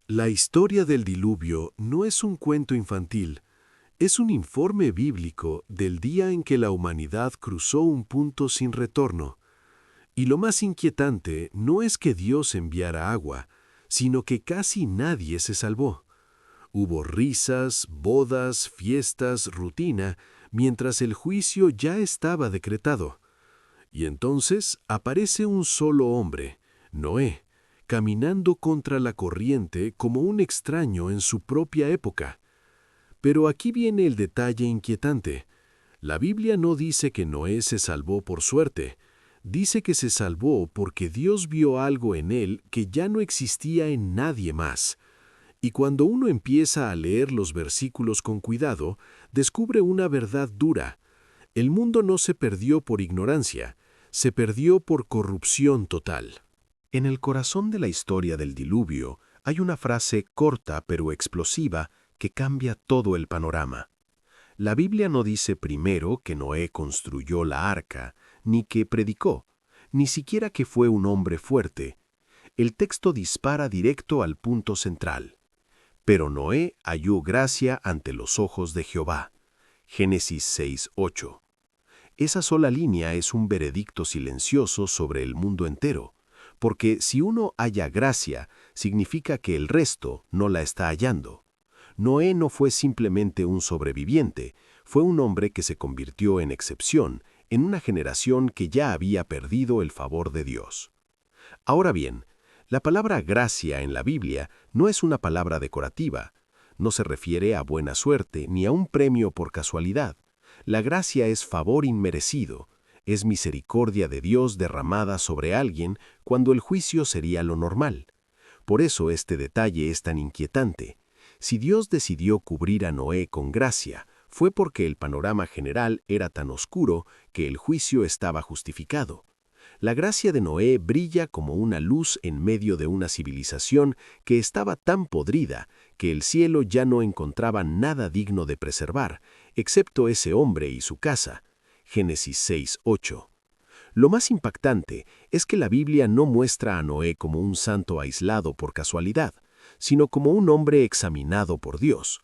La historia del diluvio no es un cuento infantil, es un informe bíblico del día en que la humanidad cruzó un punto sin retorno. Y lo más inquietante no es que Dios enviara agua, sino que casi nadie se salvó. Hubo risas, bodas, fiestas, rutina, mientras el juicio ya estaba decretado. Y entonces aparece un solo hombre, Noé, caminando contra la corriente como un extraño en su propia época. Pero aquí viene el detalle inquietante. La Biblia no dice que Noé se salvó por suerte, dice que se salvó porque Dios vio algo en él que ya no existía en nadie más. Y cuando uno empieza a leer los versículos con cuidado, descubre una verdad dura. El mundo no se perdió por ignorancia, se perdió por corrupción total. En el corazón de la historia del diluvio hay una frase corta pero explosiva que cambia todo el panorama. La Biblia no dice primero que Noé construyó la arca, ni que predicó, ni siquiera que fue un hombre fuerte. El texto dispara directo al punto central. Pero Noé halló gracia ante los ojos de Jehová. Génesis 6:8. Esa sola línea es un veredicto silencioso sobre el mundo entero, porque si uno halla gracia, significa que el resto no la está hallando. Noé no fue simplemente un sobreviviente, fue un hombre que se convirtió en excepción en una generación que ya había perdido el favor de Dios. Ahora bien, la palabra gracia en la Biblia no es una palabra decorativa, no se refiere a buena suerte ni a un premio por casualidad. La gracia es favor inmerecido, es misericordia de Dios derramada sobre alguien cuando el juicio sería lo normal. Por eso este detalle es tan inquietante. Si Dios decidió cubrir a Noé con gracia, fue porque el panorama general era tan oscuro que el juicio estaba justificado. La gracia de Noé brilla como una luz en medio de una civilización que estaba tan podrida que el cielo ya no encontraba nada digno de preservar, excepto ese hombre y su casa. Génesis 6:8. Lo más impactante es que la Biblia no muestra a Noé como un santo aislado por casualidad, sino como un hombre examinado por Dios.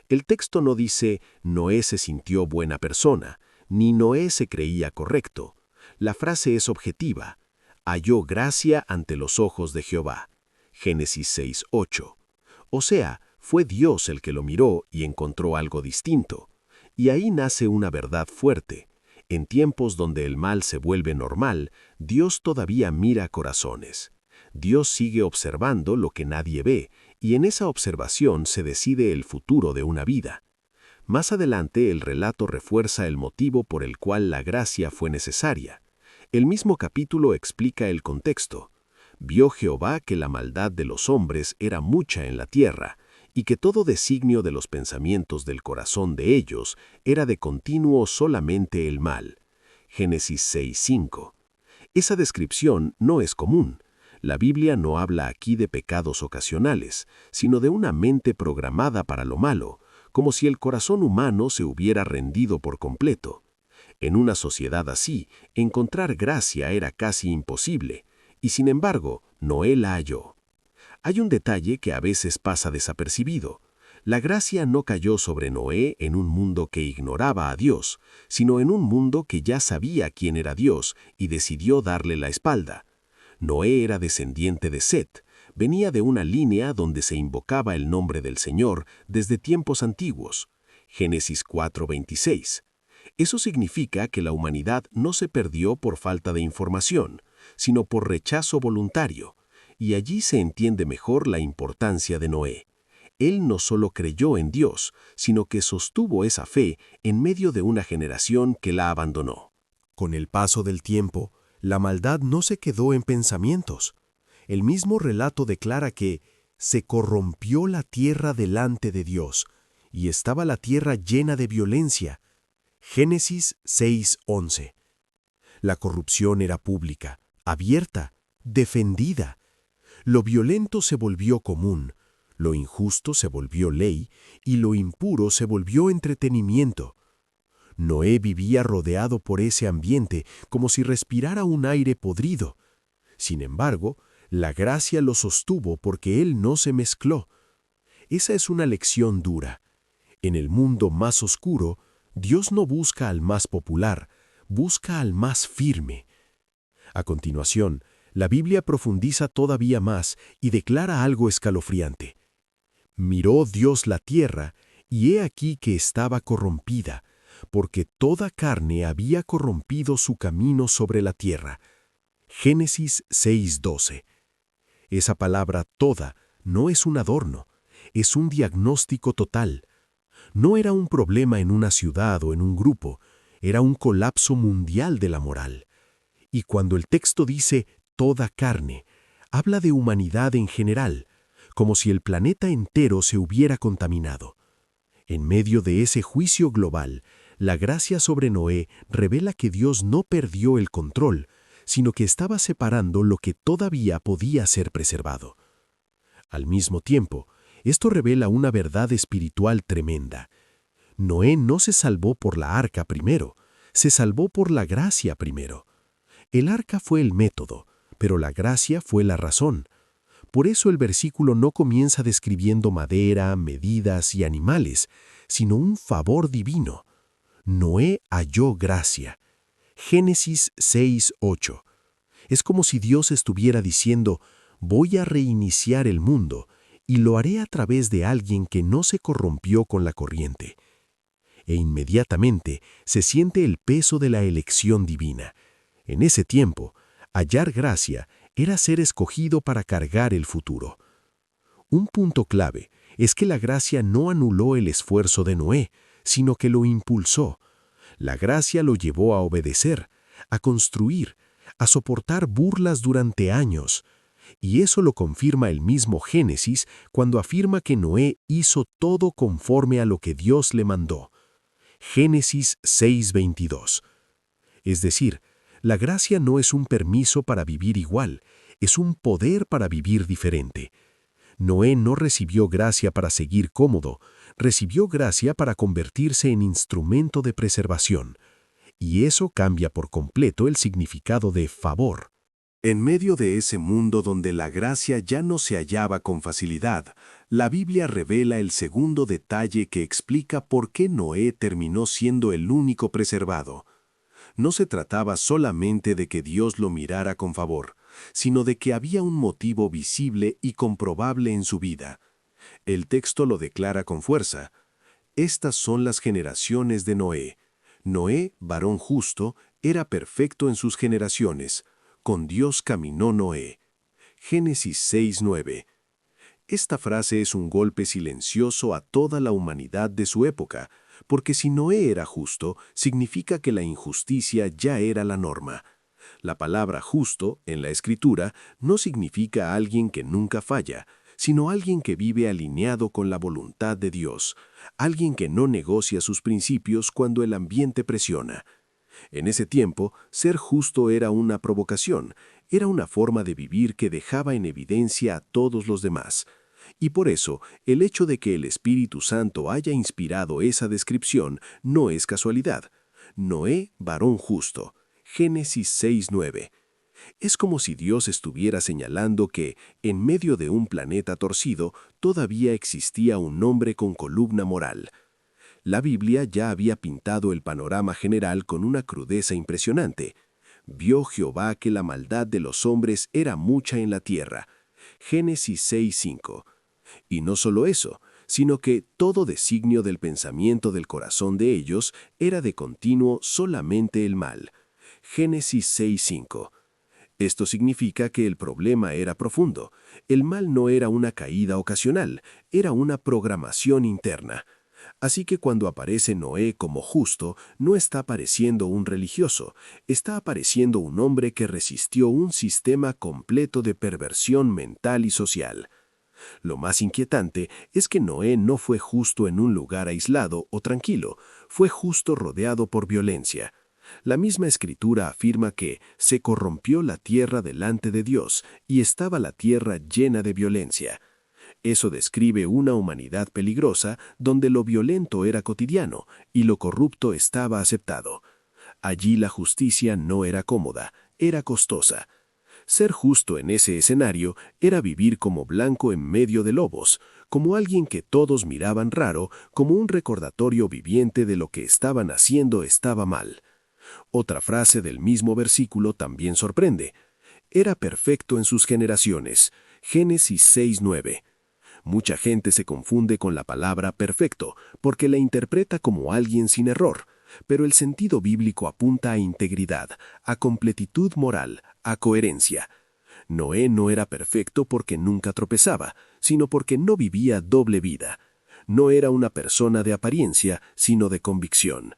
El texto no dice Noé se sintió buena persona, ni Noé se creía correcto. La frase es objetiva. Halló gracia ante los ojos de Jehová. Génesis 6:8. O sea, fue Dios el que lo miró y encontró algo distinto. Y ahí nace una verdad fuerte. En tiempos donde el mal se vuelve normal, Dios todavía mira corazones. Dios sigue observando lo que nadie ve, y en esa observación se decide el futuro de una vida. Más adelante el relato refuerza el motivo por el cual la gracia fue necesaria. El mismo capítulo explica el contexto. Vio Jehová que la maldad de los hombres era mucha en la tierra, y que todo designio de los pensamientos del corazón de ellos era de continuo solamente el mal. Génesis 6:5. Esa descripción no es común. La Biblia no habla aquí de pecados ocasionales, sino de una mente programada para lo malo, como si el corazón humano se hubiera rendido por completo. En una sociedad así, encontrar gracia era casi imposible, y sin embargo, Noé la halló. Hay un detalle que a veces pasa desapercibido. La gracia no cayó sobre Noé en un mundo que ignoraba a Dios, sino en un mundo que ya sabía quién era Dios y decidió darle la espalda. Noé era descendiente de Set, venía de una línea donde se invocaba el nombre del Señor desde tiempos antiguos. Génesis 4:26. Eso significa que la humanidad no se perdió por falta de información, sino por rechazo voluntario, y allí se entiende mejor la importancia de Noé. Él no solo creyó en Dios, sino que sostuvo esa fe en medio de una generación que la abandonó. Con el paso del tiempo, la maldad no se quedó en pensamientos. El mismo relato declara que se corrompió la tierra delante de Dios, y estaba la tierra llena de violencia. Génesis 6:11. La corrupción era pública, abierta, defendida. Lo violento se volvió común, lo injusto se volvió ley y lo impuro se volvió entretenimiento. Noé vivía rodeado por ese ambiente como si respirara un aire podrido. Sin embargo, La gracia lo sostuvo porque Él no se mezcló. Esa es una lección dura. En el mundo más oscuro, Dios no busca al más popular, busca al más firme. A continuación, la Biblia profundiza todavía más y declara algo escalofriante. Miró Dios la tierra, y he aquí que estaba corrompida, porque toda carne había corrompido su camino sobre la tierra. Génesis 6:12. Esa palabra toda no es un adorno, es un diagnóstico total. No era un problema en una ciudad o en un grupo, era un colapso mundial de la moral. Y cuando el texto dice toda carne, habla de humanidad en general, como si el planeta entero se hubiera contaminado. En medio de ese juicio global, la gracia sobre Noé revela que Dios no perdió el control, sino que estaba separando lo que todavía podía ser preservado. Al mismo tiempo, esto revela una verdad espiritual tremenda. Noé no se salvó por la arca primero, se salvó por la gracia primero. El arca fue el método, pero la gracia fue la razón. Por eso el versículo no comienza describiendo madera, medidas y animales, sino un favor divino. Noé halló gracia. Génesis 6:8. Es como si Dios estuviera diciendo, voy a reiniciar el mundo, y lo haré a través de alguien que no se corrompió con la corriente. E inmediatamente se siente el peso de la elección divina. En ese tiempo, hallar gracia era ser escogido para cargar el futuro. Un punto clave es que la gracia no anuló el esfuerzo de Noé, sino que lo impulsó. La gracia lo llevó a obedecer, a construir, a soportar burlas durante años. Y eso lo confirma el mismo Génesis cuando afirma que Noé hizo todo conforme a lo que Dios le mandó. Génesis 6:22. Es decir, la gracia no es un permiso para vivir igual, es un poder para vivir diferente. Noé no recibió gracia para seguir cómodo, recibió gracia para convertirse en instrumento de preservación. Y eso cambia por completo el significado de favor. En medio de ese mundo donde la gracia ya no se hallaba con facilidad, la Biblia revela el segundo detalle que explica por qué Noé terminó siendo el único preservado. No se trataba solamente de que Dios lo mirara con favor, sino de que había un motivo visible y comprobable en su vida. El texto lo declara con fuerza. Estas son las generaciones de Noé. Noé, varón justo, era perfecto en sus generaciones. Con Dios caminó Noé. Génesis 6:9. Esta frase es un golpe silencioso a toda la humanidad de su época, porque si Noé era justo, significa que la injusticia ya era la norma. La palabra justo, en la Escritura, no significa alguien que nunca falla, sino alguien que vive alineado con la voluntad de Dios, alguien que no negocia sus principios cuando el ambiente presiona. En ese tiempo, ser justo era una provocación, era una forma de vivir que dejaba en evidencia a todos los demás. Y por eso, el hecho de que el Espíritu Santo haya inspirado esa descripción no es casualidad. Noé, varón justo. Génesis 6:9. Es como si Dios estuviera señalando que, en medio de un planeta torcido, todavía existía un hombre con columna moral. La Biblia ya había pintado el panorama general con una crudeza impresionante. Vio Jehová que la maldad de los hombres era mucha en la tierra. Génesis 6:5. Y no solo eso, sino que todo designio del pensamiento del corazón de ellos era de continuo solamente el mal. Génesis 6:5. Esto significa que el problema era profundo. El mal no era una caída ocasional, era una programación interna. Así que cuando aparece Noé como justo, no está apareciendo un religioso, está apareciendo un hombre que resistió un sistema completo de perversión mental y social. Lo más inquietante es que Noé no fue justo en un lugar aislado o tranquilo, fue justo rodeado por violencia. La misma Escritura afirma que se corrompió la tierra delante de Dios y estaba la tierra llena de violencia. Eso describe una humanidad peligrosa donde lo violento era cotidiano y lo corrupto estaba aceptado. Allí la justicia no era cómoda, era costosa. Ser justo en ese escenario era vivir como blanco en medio de lobos, como alguien que todos miraban raro, como un recordatorio viviente de lo que estaban haciendo estaba mal. Otra frase del mismo versículo también sorprende. Era perfecto en sus generaciones. Génesis 6:9. Mucha gente se confunde con la palabra perfecto porque la interpreta como alguien sin error, pero el sentido bíblico apunta a integridad, a completitud moral, a coherencia. Noé no era perfecto porque nunca tropezaba, sino porque no vivía doble vida. No era una persona de apariencia, sino de convicción.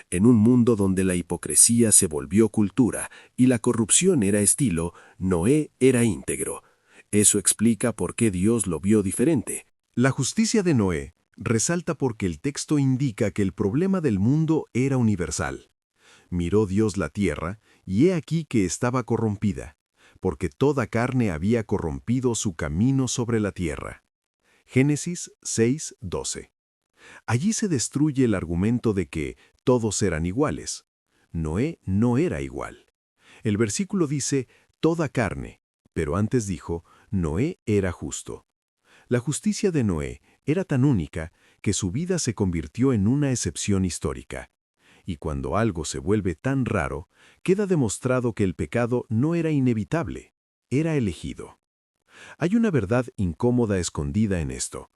En un mundo donde la hipocresía se volvió cultura y la corrupción era estilo, Noé era íntegro. Eso explica por qué Dios lo vio diferente. La justicia de Noé resalta porque el texto indica que el problema del mundo era universal. Miró Dios la tierra, y he aquí que estaba corrompida, porque toda carne había corrompido su camino sobre la tierra. Génesis 6:12. Allí se destruye el argumento de que todos eran iguales. Noé no era igual. El versículo dice toda carne, pero antes dijo Noé era justo. La justicia de Noé era tan única que su vida se convirtió en una excepción histórica. Y cuando algo se vuelve tan raro, queda demostrado que el pecado no era inevitable, era elegido. Hay una verdad incómoda escondida en esto.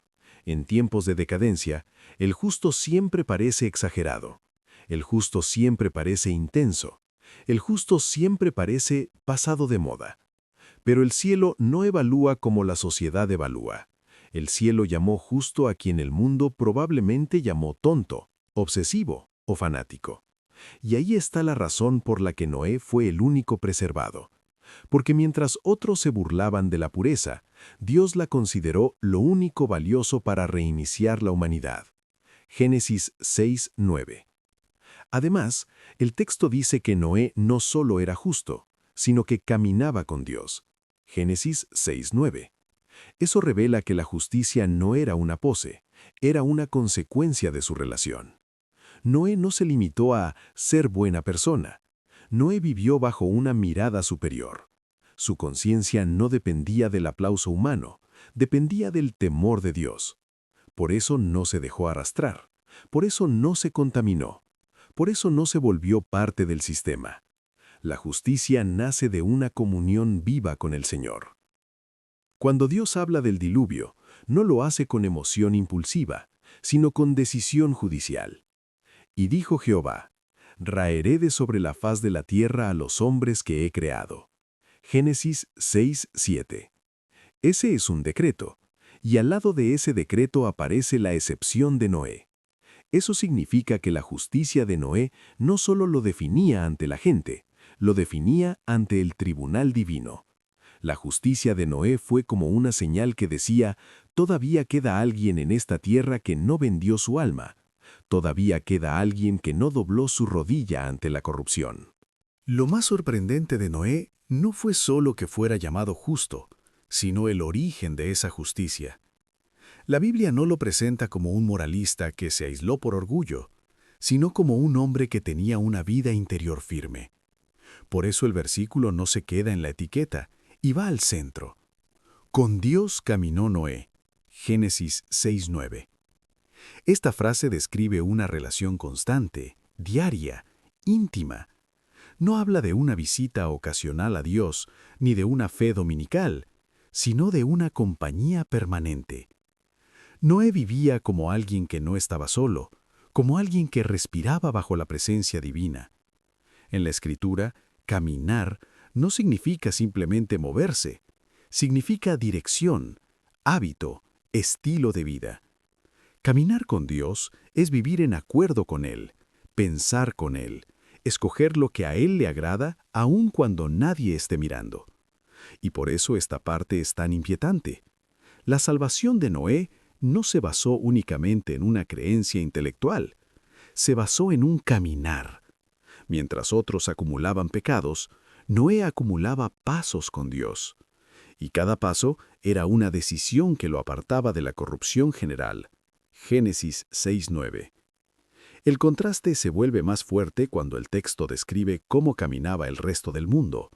En tiempos de decadencia, el justo siempre parece exagerado. El justo siempre parece intenso. El justo siempre parece pasado de moda. Pero el cielo no evalúa como la sociedad evalúa. El cielo llamó justo a quien el mundo probablemente llamó tonto, obsesivo o fanático. Y ahí está la razón por la que Noé fue el único preservado. Porque mientras otros se burlaban de la pureza, Dios la consideró lo único valioso para reiniciar la humanidad. Génesis 6:9. Además, el texto dice que Noé no solo era justo, sino que caminaba con Dios. Génesis 6:9. Eso revela que la justicia no era una pose, era una consecuencia de su relación. Noé no se limitó a ser buena persona. Noé vivió bajo una mirada superior. Su conciencia no dependía del aplauso humano, dependía del temor de Dios. Por eso no se dejó arrastrar, por eso no se contaminó, por eso no se volvió parte del sistema. La justicia nace de una comunión viva con el Señor. Cuando Dios habla del diluvio, no lo hace con emoción impulsiva, sino con decisión judicial. Y dijo Jehová, raeré de sobre la faz de la tierra a los hombres que he creado. Génesis 6:7. Ese es un decreto, y al lado de ese decreto aparece la excepción de Noé. Eso significa que la justicia de Noé no solo lo definía ante la gente, lo definía ante el tribunal divino. La justicia de Noé fue como una señal que decía, todavía queda alguien en esta tierra que no vendió su alma. Todavía queda alguien que no dobló su rodilla ante la corrupción. Lo más sorprendente de Noé no fue solo que fuera llamado justo, sino el origen de esa justicia. La Biblia no lo presenta como un moralista que se aisló por orgullo, sino como un hombre que tenía una vida interior firme. Por eso el versículo no se queda en la etiqueta y va al centro. Con Dios caminó Noé. Génesis 6:9. Esta frase describe una relación constante, diaria, íntima. No habla de una visita ocasional a Dios, ni de una fe dominical, sino de una compañía permanente. Noé vivía como alguien que no estaba solo, como alguien que respiraba bajo la presencia divina. En la Escritura, caminar no significa simplemente moverse, significa dirección, hábito, estilo de vida. Caminar con Dios es vivir en acuerdo con Él, pensar con Él, escoger lo que a Él le agrada aun cuando nadie esté mirando. Y por eso esta parte es tan inquietante. La salvación de Noé no se basó únicamente en una creencia intelectual, se basó en un caminar. Mientras otros acumulaban pecados, Noé acumulaba pasos con Dios. Y cada paso era una decisión que lo apartaba de la corrupción general. Génesis 6:9. El contraste se vuelve más fuerte cuando el texto describe cómo caminaba el resto del mundo.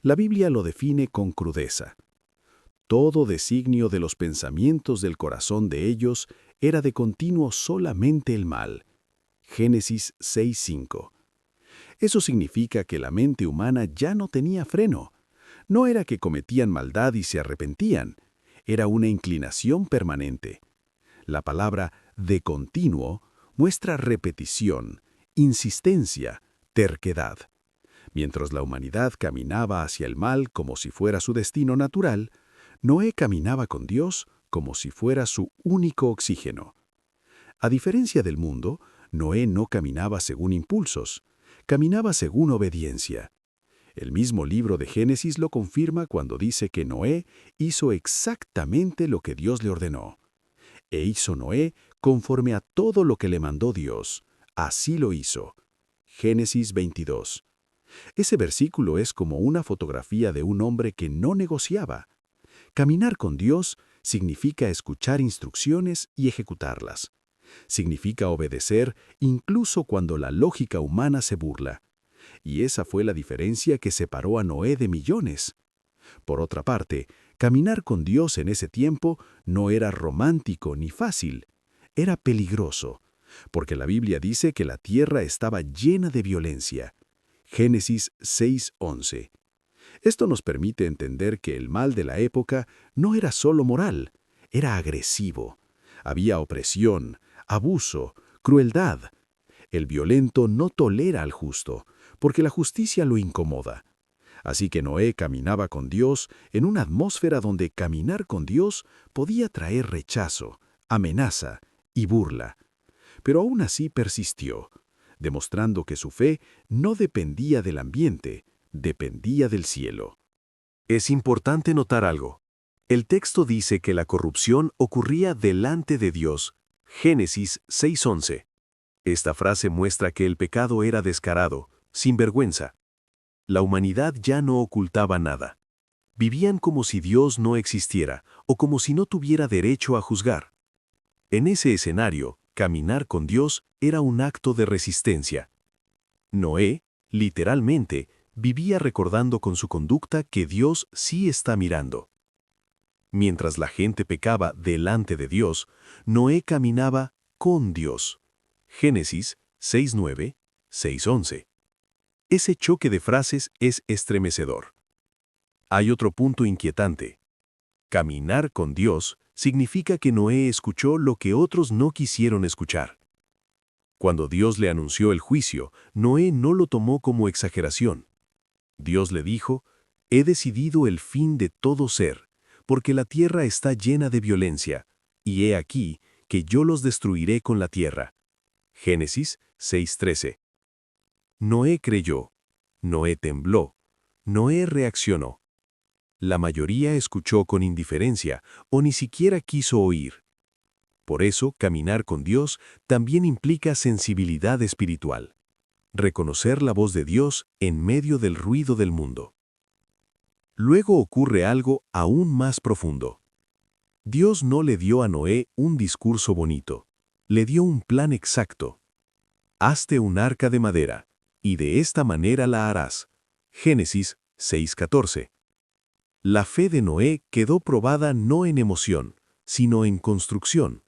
La Biblia lo define con crudeza. Todo designio de los pensamientos del corazón de ellos era de continuo solamente el mal. Génesis 6:5. Eso significa que la mente humana ya no tenía freno. No era que cometían maldad y se arrepentían, era una inclinación permanente. La palabra de continuo muestra repetición, insistencia, terquedad. Mientras la humanidad caminaba hacia el mal como si fuera su destino natural, Noé caminaba con Dios como si fuera su único oxígeno. A diferencia del mundo, Noé no caminaba según impulsos, caminaba según obediencia. El mismo libro de Génesis lo confirma cuando dice que Noé hizo exactamente lo que Dios le ordenó. E hizo Noé conforme a todo lo que le mandó Dios. Así lo hizo. Génesis 22. Ese versículo es como una fotografía de un hombre que no negociaba. Caminar con Dios significa escuchar instrucciones y ejecutarlas. Significa obedecer incluso cuando la lógica humana se burla. Y esa fue la diferencia que separó a Noé de millones. Por otra parte, caminar con Dios en ese tiempo no era romántico ni fácil. Era peligroso, porque la Biblia dice que la tierra estaba llena de violencia. Génesis 6:11. Esto nos permite entender que el mal de la época no era solo moral, era agresivo. Había opresión, abuso, crueldad. El violento no tolera al justo, porque la justicia lo incomoda. Así que Noé caminaba con Dios en una atmósfera donde caminar con Dios podía traer rechazo, amenaza y burla. Pero aún así persistió, demostrando que su fe no dependía del ambiente, dependía del cielo. Es importante notar algo. El texto dice que la corrupción ocurría delante de Dios. Génesis 6:11. Esta frase muestra que el pecado era descarado, sin vergüenza. La humanidad ya no ocultaba nada. Vivían como si Dios no existiera o como si no tuviera derecho a juzgar. En ese escenario, caminar con Dios era un acto de resistencia. Noé, literalmente, vivía recordando con su conducta que Dios sí está mirando. Mientras la gente pecaba delante de Dios, Noé caminaba con Dios. Génesis 6:9, 6:11. Ese choque de frases es estremecedor. Hay otro punto inquietante. Caminar con Dios significa que Noé escuchó lo que otros no quisieron escuchar. Cuando Dios le anunció el juicio, Noé no lo tomó como exageración. Dios le dijo: «He decidido el fin de todo ser, porque la tierra está llena de violencia, y he aquí que yo los destruiré con la tierra». Génesis 6:13. Noé creyó, Noé tembló, Noé reaccionó. La mayoría escuchó con indiferencia o ni siquiera quiso oír. Por eso, caminar con Dios también implica sensibilidad espiritual. Reconocer la voz de Dios en medio del ruido del mundo. Luego ocurre algo aún más profundo. Dios no le dio a Noé un discurso bonito, le dio un plan exacto. Hazte un arca de madera, y de esta manera la harás. Génesis 6:14. La fe de Noé quedó probada no en emoción, sino en construcción.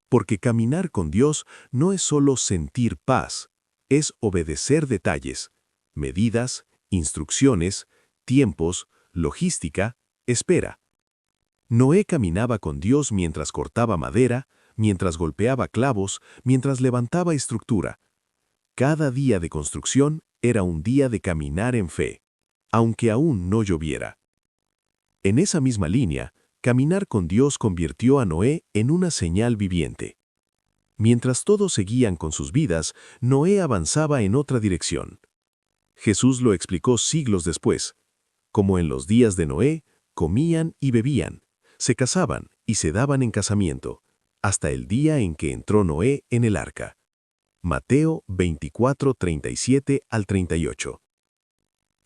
Porque caminar con Dios no es solo sentir paz, es obedecer detalles, medidas, instrucciones, tiempos, logística, espera. Noé caminaba con Dios mientras cortaba madera, mientras golpeaba clavos, mientras levantaba estructura. Cada día de construcción era un día de caminar en fe, aunque aún no lloviera. En esa misma línea, caminar con Dios convirtió a Noé en una señal viviente. Mientras todos seguían con sus vidas, Noé avanzaba en otra dirección. Jesús lo explicó siglos después. Como en los días de Noé, comían y bebían, se casaban y se daban en casamiento, hasta el día en que entró Noé en el arca. Mateo 24, 37 al 38.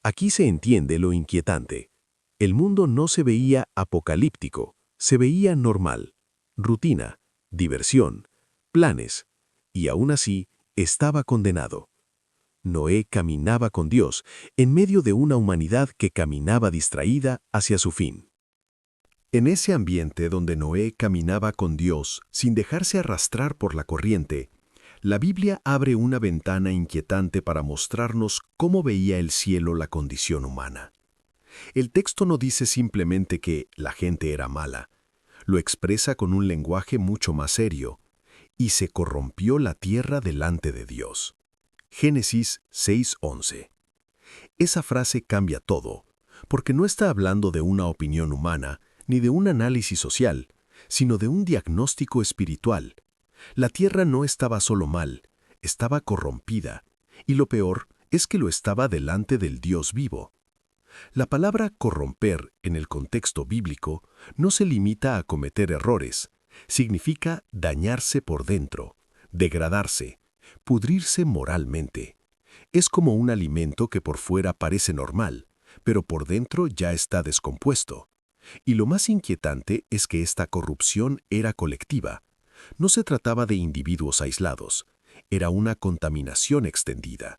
Aquí se entiende lo inquietante. El mundo no se veía apocalíptico, se veía normal, rutina, diversión, planes, y aún así estaba condenado. Noé caminaba con Dios en medio de una humanidad que caminaba distraída hacia su fin. En ese ambiente donde Noé caminaba con Dios sin dejarse arrastrar por la corriente, la Biblia abre una ventana inquietante para mostrarnos cómo veía el cielo la condición humana. El texto no dice simplemente que la gente era mala, lo expresa con un lenguaje mucho más serio. Y se corrompió la tierra delante de Dios. Génesis 6:11. Esa frase cambia todo, porque no está hablando de una opinión humana ni de un análisis social, sino de un diagnóstico espiritual. La tierra no estaba solo mal, estaba corrompida, y lo peor es que lo estaba delante del Dios vivo. La palabra corromper en el contexto bíblico no se limita a cometer errores, significa dañarse por dentro, degradarse, pudrirse moralmente. Es como un alimento que por fuera parece normal, pero por dentro ya está descompuesto. Y lo más inquietante es que esta corrupción era colectiva. No se trataba de individuos aislados, era una contaminación extendida.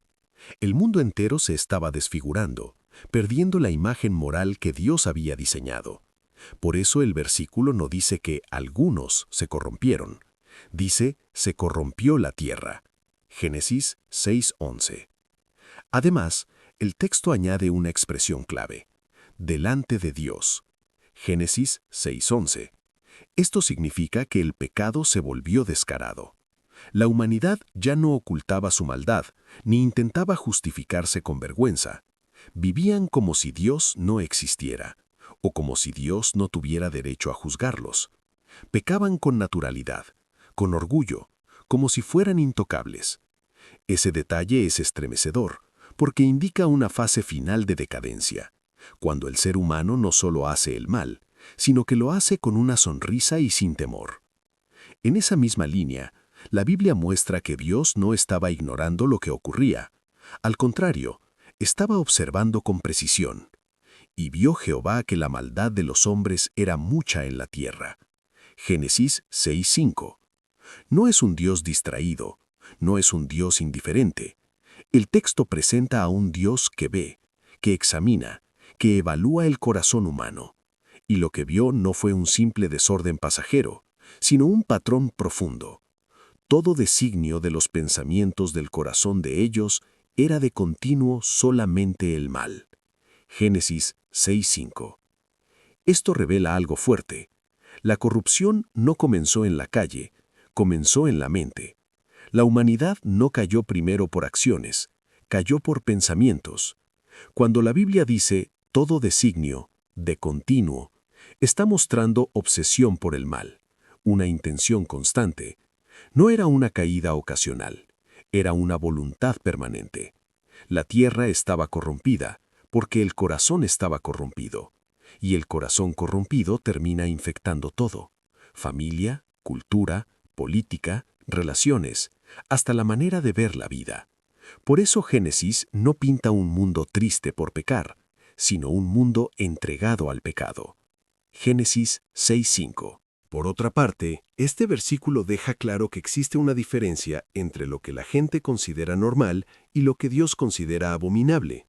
El mundo entero se estaba desfigurando, perdiendo la imagen moral que Dios había diseñado. Por eso el versículo no dice que algunos se corrompieron. Dice, se corrompió la tierra. Génesis 6:11. Además, el texto añade una expresión clave. Delante de Dios. Génesis 6:11. Esto significa que el pecado se volvió descarado. La humanidad ya no ocultaba su maldad, ni intentaba justificarse con vergüenza. Vivían como si Dios no existiera, o como si Dios no tuviera derecho a juzgarlos. Pecaban con naturalidad, con orgullo, como si fueran intocables. Ese detalle es estremecedor, porque indica una fase final de decadencia, cuando el ser humano no solo hace el mal, sino que lo hace con una sonrisa y sin temor. En esa misma línea, la Biblia muestra que Dios no estaba ignorando lo que ocurría. Al contrario, estaba observando con precisión. Y vio Jehová que la maldad de los hombres era mucha en la tierra. Génesis 6:5. No es un Dios distraído, no es un Dios indiferente. El texto presenta a un Dios que ve, que examina, que evalúa el corazón humano. Y lo que vio no fue un simple desorden pasajero, sino un patrón profundo. Todo designio de los pensamientos del corazón de ellos era de continuo solamente el mal. Génesis 6:5. Esto revela algo fuerte. La corrupción no comenzó en la calle, comenzó en la mente. La humanidad no cayó primero por acciones, cayó por pensamientos. Cuando la Biblia dice todo designio, de continuo, está mostrando obsesión por el mal, una intención constante. No era una caída ocasional, era una voluntad permanente. La tierra estaba corrompida, porque el corazón estaba corrompido. Y el corazón corrompido termina infectando todo: familia, cultura, política, relaciones, hasta la manera de ver la vida. Por eso Génesis no pinta un mundo triste por pecar, sino un mundo entregado al pecado. Génesis 6:5. Por otra parte, este versículo deja claro que existe una diferencia entre lo que la gente considera normal y lo que Dios considera abominable.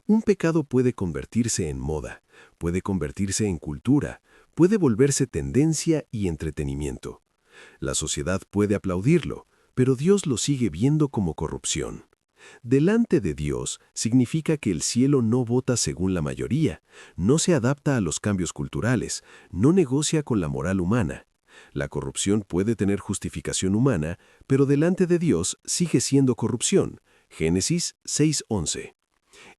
Un pecado puede convertirse en moda, puede convertirse en cultura, puede volverse tendencia y entretenimiento. La sociedad puede aplaudirlo, pero Dios lo sigue viendo como corrupción. Delante de Dios significa que el cielo no vota según la mayoría, no se adapta a los cambios culturales, no negocia con la moral humana. La corrupción puede tener justificación humana, pero delante de Dios sigue siendo corrupción. Génesis 6:11.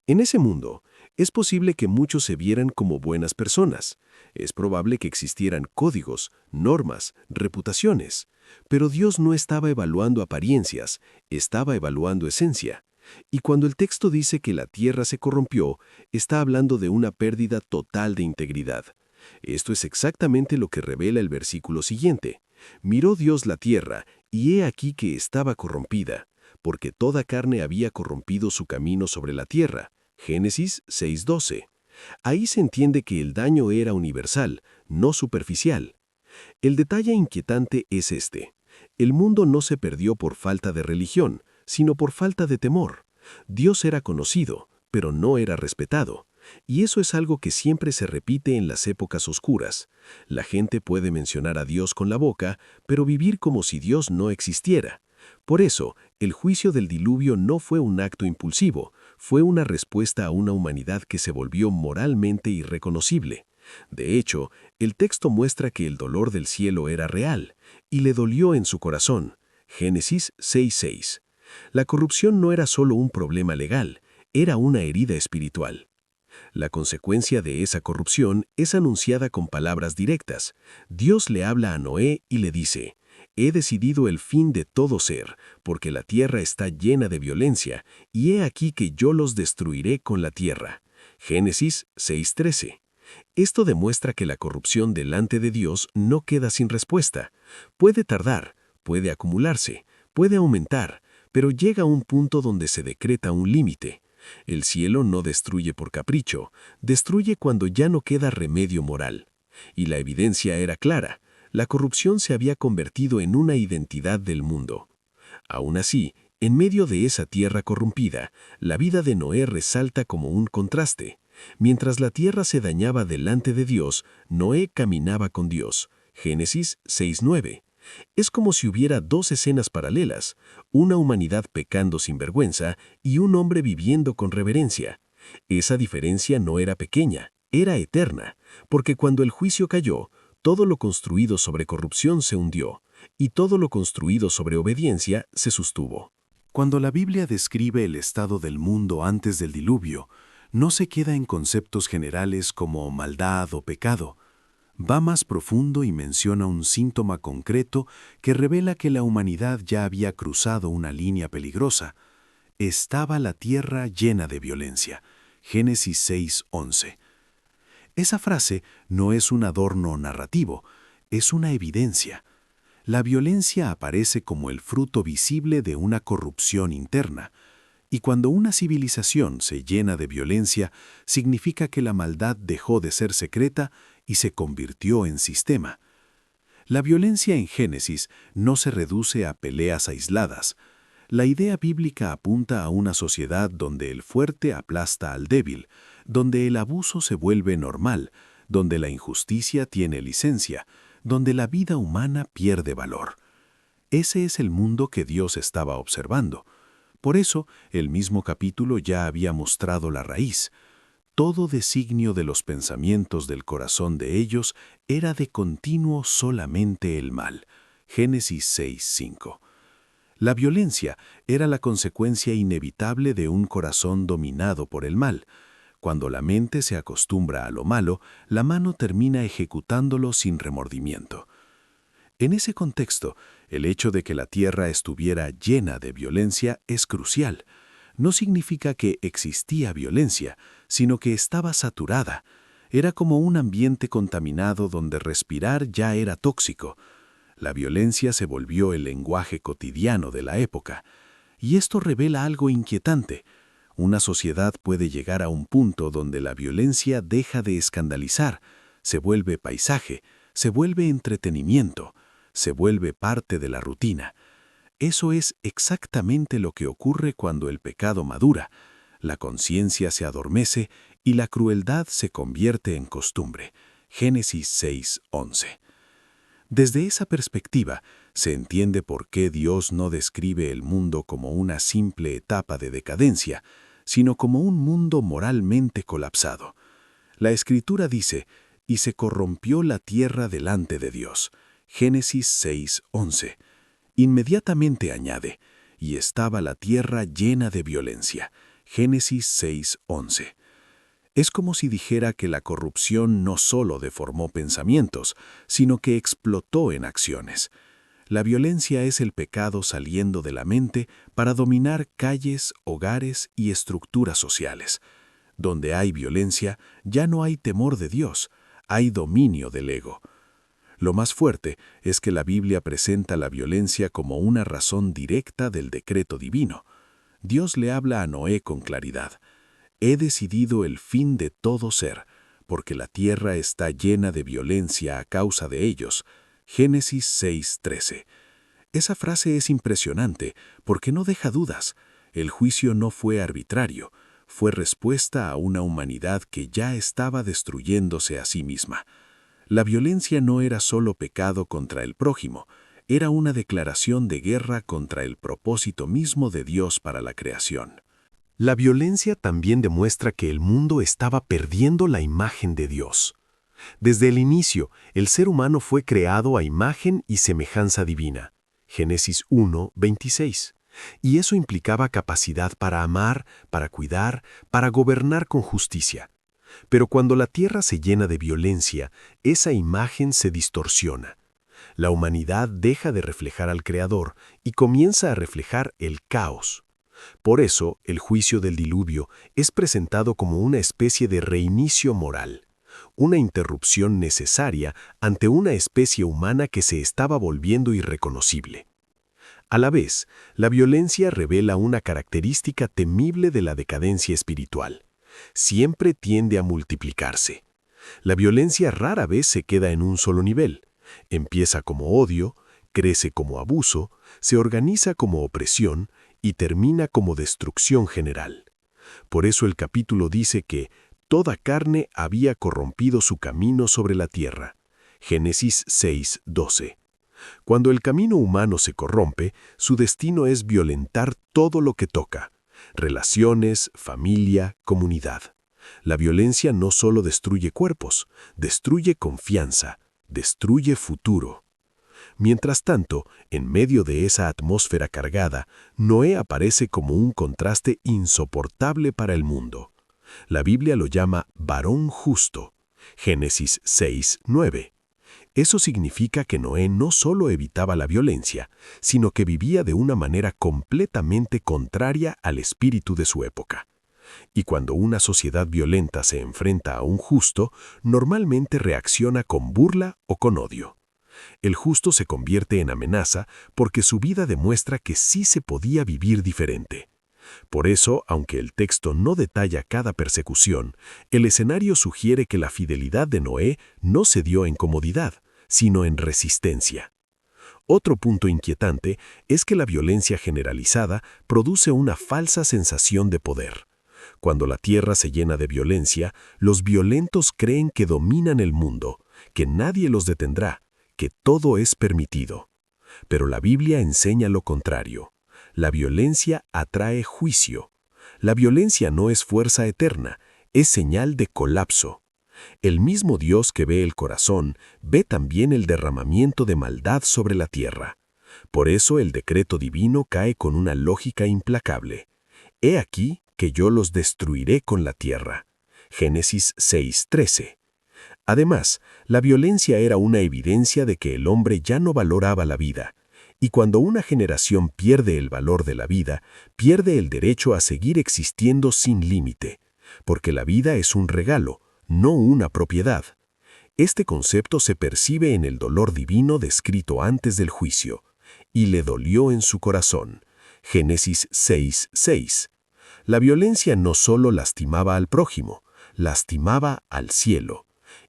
En ese mundo, es posible que muchos se vieran como buenas personas. Es probable que existieran códigos, normas, reputaciones. Pero Dios no estaba evaluando apariencias, estaba evaluando esencia. Y cuando el texto dice que la tierra se corrompió, está hablando de una pérdida total de integridad. Esto es exactamente lo que revela el versículo siguiente. Miró Dios la tierra, y he aquí que estaba corrompida, porque toda carne había corrompido su camino sobre la tierra. Génesis 6:12. Ahí se entiende que el daño era universal, no superficial. El detalle inquietante es este: el mundo no se perdió por falta de religión, sino por falta de temor. Dios era conocido, pero no era respetado. Y eso es algo que siempre se repite en las épocas oscuras. La gente puede mencionar a Dios con la boca, pero vivir como si Dios no existiera. Por eso, el juicio del diluvio no fue un acto impulsivo, fue una respuesta a una humanidad que se volvió moralmente irreconocible. De hecho, el texto muestra que el dolor del cielo era real, y le dolió en su corazón. Génesis 6:6. La corrupción no era solo un problema legal, era una herida espiritual. La consecuencia de esa corrupción es anunciada con palabras directas. Dios le habla a Noé y le dice: «He decidido el fin de todo ser, porque la tierra está llena de violencia, y he aquí que yo los destruiré con la tierra». Génesis 6:13. Esto demuestra que la corrupción delante de Dios no queda sin respuesta. Puede tardar, puede acumularse, puede aumentar, pero llega un punto donde se decreta un límite. El cielo no destruye por capricho, destruye cuando ya no queda remedio moral. Y la evidencia era clara: la corrupción se había convertido en una identidad del mundo. Aún así, en medio de esa tierra corrompida, la vida de Noé resalta como un contraste. Mientras la tierra se dañaba delante de Dios, Noé caminaba con Dios. Génesis 6:9. Es como si hubiera dos escenas paralelas, una humanidad pecando sin vergüenza y un hombre viviendo con reverencia. Esa diferencia no era pequeña, era eterna, porque cuando el juicio cayó, todo lo construido sobre corrupción se hundió, y todo lo construido sobre obediencia se sostuvo. Cuando la Biblia describe el estado del mundo antes del diluvio, no se queda en conceptos generales como maldad o pecado. Va más profundo y menciona un síntoma concreto que revela que la humanidad ya había cruzado una línea peligrosa. Estaba la tierra llena de violencia. Génesis 6:11. Esa frase no es un adorno narrativo, es una evidencia. La violencia aparece como el fruto visible de una corrupción interna. Y cuando una civilización se llena de violencia, significa que la maldad dejó de ser secreta y se convirtió en sistema. La violencia en Génesis no se reduce a peleas aisladas. La idea bíblica apunta a una sociedad donde el fuerte aplasta al débil, donde el abuso se vuelve normal, donde la injusticia tiene licencia, donde la vida humana pierde valor. Ese es el mundo que Dios estaba observando. Por eso, el mismo capítulo ya había mostrado la raíz. Todo designio de los pensamientos del corazón de ellos era de continuo solamente el mal. Génesis 6:5. La violencia era la consecuencia inevitable de un corazón dominado por el mal. Cuando la mente se acostumbra a lo malo, la mano termina ejecutándolo sin remordimiento. En ese contexto, el hecho de que la tierra estuviera llena de violencia es crucial. No significa que existía violencia, sino que estaba saturada. Era como un ambiente contaminado donde respirar ya era tóxico. La violencia se volvió el lenguaje cotidiano de la época. Y esto revela algo inquietante. Una sociedad puede llegar a un punto donde la violencia deja de escandalizar, se vuelve paisaje, se vuelve entretenimiento, se vuelve parte de la rutina. Eso es exactamente lo que ocurre cuando el pecado madura, la conciencia se adormece y la crueldad se convierte en costumbre. Génesis 6:11. Desde esa perspectiva, se entiende por qué Dios no describe el mundo como una simple etapa de decadencia, sino como un mundo moralmente colapsado. La Escritura dice: «Y se corrompió la tierra delante de Dios». Génesis 6:11. Inmediatamente añade: «Y estaba la tierra llena de violencia». Génesis 6:11. Es como si dijera que la corrupción no solo deformó pensamientos, sino que explotó en acciones. La violencia es el pecado saliendo de la mente para dominar calles, hogares y estructuras sociales. Donde hay violencia, ya no hay temor de Dios, hay dominio del ego. Lo más fuerte es que la Biblia presenta la violencia como una razón directa del decreto divino. Dios le habla a Noé con claridad: «He decidido el fin de todo ser, porque la tierra está llena de violencia a causa de ellos». Génesis 6:13. Esa frase es impresionante porque no deja dudas. El juicio no fue arbitrario, fue respuesta a una humanidad que ya estaba destruyéndose a sí misma. La violencia no era solo pecado contra el prójimo, era una declaración de guerra contra el propósito mismo de Dios para la creación. La violencia también demuestra que el mundo estaba perdiendo la imagen de Dios. Desde el inicio, el ser humano fue creado a imagen y semejanza divina. Génesis 1:26. Y eso implicaba capacidad para amar, para cuidar, para gobernar con justicia. Pero cuando la tierra se llena de violencia, esa imagen se distorsiona. La humanidad deja de reflejar al Creador y comienza a reflejar el caos. Por eso, el juicio del diluvio es presentado como una especie de reinicio moral, una interrupción necesaria ante una especie humana que se estaba volviendo irreconocible. A la vez, la violencia revela una característica temible de la decadencia espiritual. Siempre tiende a multiplicarse. La violencia rara vez se queda en un solo nivel. Empieza como odio, crece como abuso, se organiza como opresión y termina como destrucción general. Por eso el capítulo dice que toda carne había corrompido su camino sobre la tierra. Génesis 6:12. Cuando el camino humano se corrompe, su destino es violentar todo lo que toca: relaciones, familia, comunidad. La violencia no solo destruye cuerpos, destruye confianza, destruye futuro. Mientras tanto, en medio de esa atmósfera cargada, Noé aparece como un contraste insoportable para el mundo. La Biblia lo llama varón justo. Génesis 6:9. Eso significa que Noé no solo evitaba la violencia, sino que vivía de una manera completamente contraria al espíritu de su época. Y cuando una sociedad violenta se enfrenta a un justo, normalmente reacciona con burla o con odio. El justo se convierte en amenaza porque su vida demuestra que sí se podía vivir diferente. Por eso, aunque el texto no detalla cada persecución, el escenario sugiere que la fidelidad de Noé no se dio en comodidad, sino en resistencia. Otro punto inquietante es que la violencia generalizada produce una falsa sensación de poder. Cuando la tierra se llena de violencia, los violentos creen que dominan el mundo, que nadie los detendrá, que todo es permitido. Pero la Biblia enseña lo contrario. La violencia atrae juicio. La violencia no es fuerza eterna, es señal de colapso. El mismo Dios que ve el corazón, ve también el derramamiento de maldad sobre la tierra. Por eso el decreto divino cae con una lógica implacable. He aquí que yo los destruiré con la tierra. Génesis 6:13. Además, la violencia era una evidencia de que el hombre ya no valoraba la vida. Y cuando una generación pierde el valor de la vida, pierde el derecho a seguir existiendo sin límite, porque la vida es un regalo, no una propiedad. Este concepto se percibe en el dolor divino descrito antes del juicio, y le dolió en su corazón. Génesis 6:6. La violencia no solo lastimaba al prójimo, lastimaba al cielo.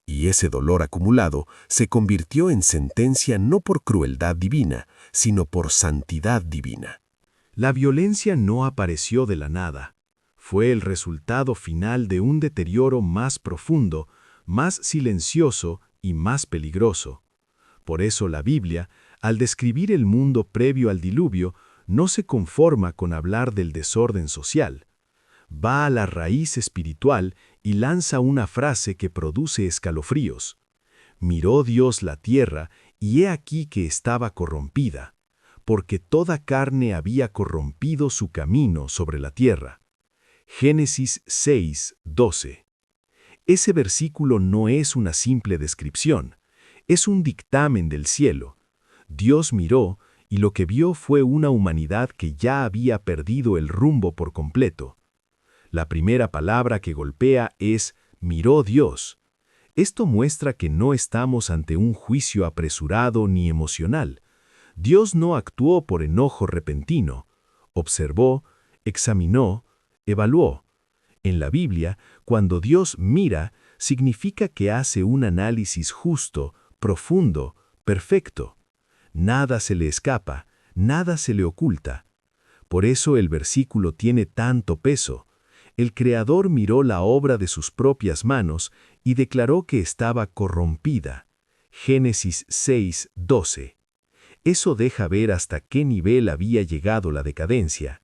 Y ese dolor acumulado se convirtió en sentencia no por crueldad divina, sino por santidad divina. La violencia no apareció de la nada. Fue el resultado final de un deterioro más profundo, más silencioso y más peligroso. Por eso la Biblia, al describir el mundo previo al diluvio, no se conforma con hablar del desorden social. Va a la raíz espiritual y lanza una frase que produce escalofríos. Miró Dios la tierra, y he aquí que estaba corrompida, porque toda carne había corrompido su camino sobre la tierra. Génesis 6:12. Ese versículo no es una simple descripción, es un dictamen del cielo. Dios miró, y lo que vio fue una humanidad que ya había perdido el rumbo por completo. La primera palabra que golpea es «miró Dios». Esto muestra que no estamos ante un juicio apresurado ni emocional. Dios no actuó por enojo repentino. Observó, examinó, evaluó. En la Biblia, cuando Dios mira, significa que hace un análisis justo, profundo, perfecto. Nada se le escapa, nada se le oculta. Por eso el versículo tiene tanto peso. El Creador miró la obra de sus propias manos y declaró que estaba corrompida. Génesis 6:12. Eso deja ver hasta qué nivel había llegado la decadencia.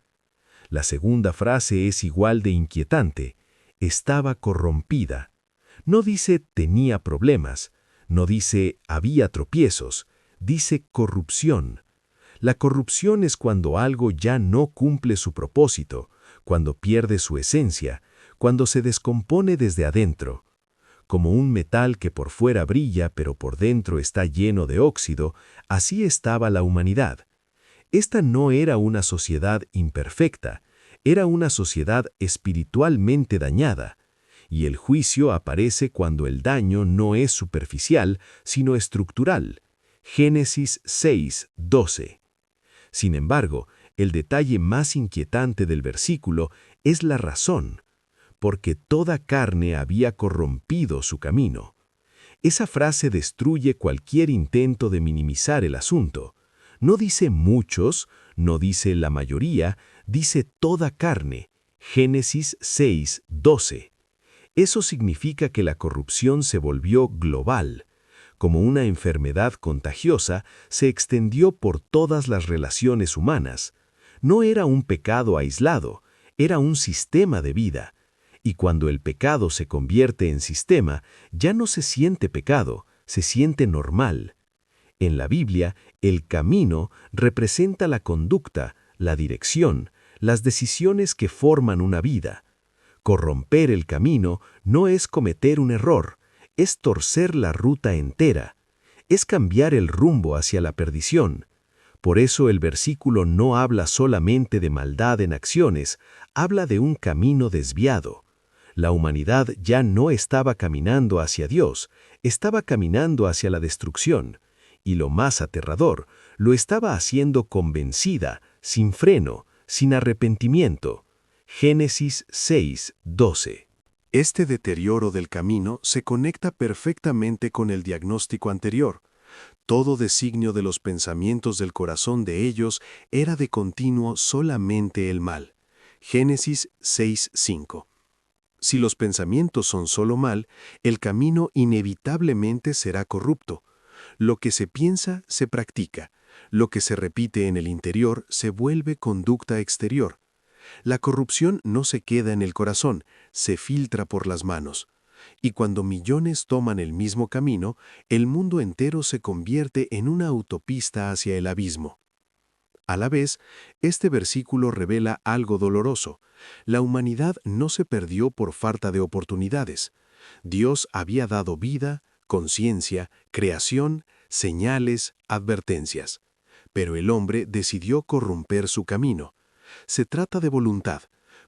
La segunda frase es igual de inquietante. Estaba corrompida. No dice tenía problemas, no dice había tropiezos, dice corrupción. La corrupción es cuando algo ya no cumple su propósito, cuando pierde su esencia, cuando se descompone desde adentro. Como un metal que por fuera brilla pero por dentro está lleno de óxido, así estaba la humanidad. Esta no era una sociedad imperfecta, era una sociedad espiritualmente dañada. Y el juicio aparece cuando el daño no es superficial, sino estructural. Génesis 6:12. Sin embargo, el detalle más inquietante del versículo es la razón, porque toda carne había corrompido su camino. Esa frase destruye cualquier intento de minimizar el asunto. No dice muchos, no dice la mayoría, dice toda carne. Génesis 6:12. Eso significa que la corrupción se volvió global. Como una enfermedad contagiosa, se extendió por todas las relaciones humanas. No era un pecado aislado, era un sistema de vida. Y cuando el pecado se convierte en sistema, ya no se siente pecado, se siente normal. En la Biblia, el camino representa la conducta, la dirección, las decisiones que forman una vida. Corromper el camino no es cometer un error, es torcer la ruta entera, es cambiar el rumbo hacia la perdición. Por eso el versículo no habla solamente de maldad en acciones, habla de un camino desviado. La humanidad ya no estaba caminando hacia Dios, estaba caminando hacia la destrucción. Y lo más aterrador, lo estaba haciendo convencida, sin freno, sin arrepentimiento. Génesis 6:12. Este deterioro del camino se conecta perfectamente con el diagnóstico anterior. Todo designio de los pensamientos del corazón de ellos era de continuo solamente el mal. Génesis 6:5. Si los pensamientos son solo mal, el camino inevitablemente será corrupto. Lo que se piensa se practica. Lo que se repite en el interior se vuelve conducta exterior. La corrupción no se queda en el corazón, se filtra por las manos. Y cuando millones toman el mismo camino, el mundo entero se convierte en una autopista hacia el abismo. A la vez, este versículo revela algo doloroso. La humanidad no se perdió por falta de oportunidades. Dios había dado vida, conciencia, creación, señales, advertencias. Pero el hombre decidió corromper su camino. Se trata de voluntad.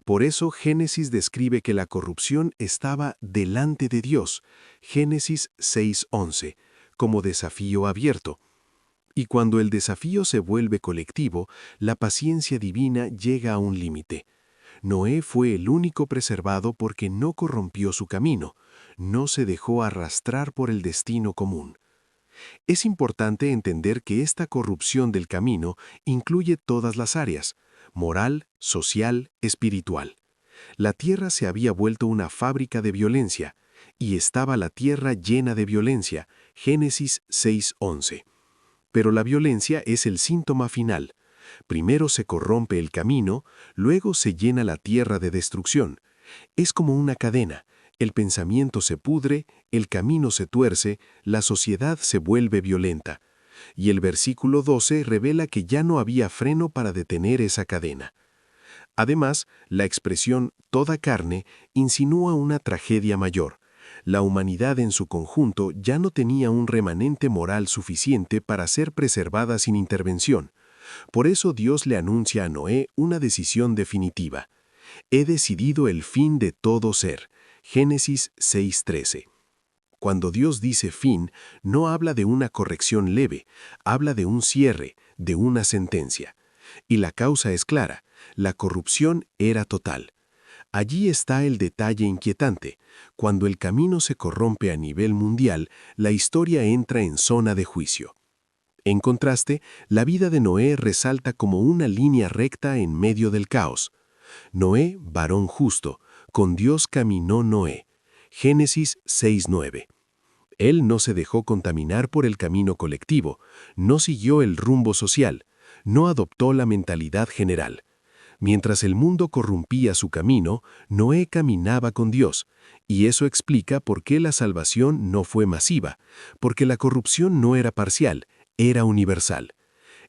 Por eso Génesis describe que la corrupción estaba delante de Dios, Génesis 6:11, como desafío abierto. Y cuando el desafío se vuelve colectivo, la paciencia divina llega a un límite. Noé fue el único preservado porque no corrompió su camino, no se dejó arrastrar por el destino común. Es importante entender que esta corrupción del camino incluye todas las áreas: moral, social, espiritual. La tierra se había vuelto una fábrica de violencia, y estaba la tierra llena de violencia, Génesis 6:11. Pero la violencia es el síntoma final. Primero se corrompe el camino, luego se llena la tierra de destrucción. Es como una cadena. El pensamiento se pudre, el camino se tuerce, la sociedad se vuelve violenta. Y el versículo 12 revela que ya no había freno para detener esa cadena. Además, la expresión toda carne insinúa una tragedia mayor. La humanidad en su conjunto ya no tenía un remanente moral suficiente para ser preservada sin intervención. Por eso Dios le anuncia a Noé una decisión definitiva. He decidido el fin de todo ser. Génesis 6:13. Cuando Dios dice fin, no habla de una corrección leve, habla de un cierre, de una sentencia. Y la causa es clara, la corrupción era total. Allí está el detalle inquietante. Cuando el camino se corrompe a nivel mundial, la historia entra en zona de juicio. En contraste, la vida de Noé resalta como una línea recta en medio del caos. Noé, varón justo, con Dios caminó Noé. Génesis 6:9. Él no se dejó contaminar por el camino colectivo, no siguió el rumbo social, no adoptó la mentalidad general. Mientras el mundo corrompía su camino, Noé caminaba con Dios, y eso explica por qué la salvación no fue masiva, porque la corrupción no era parcial, era universal.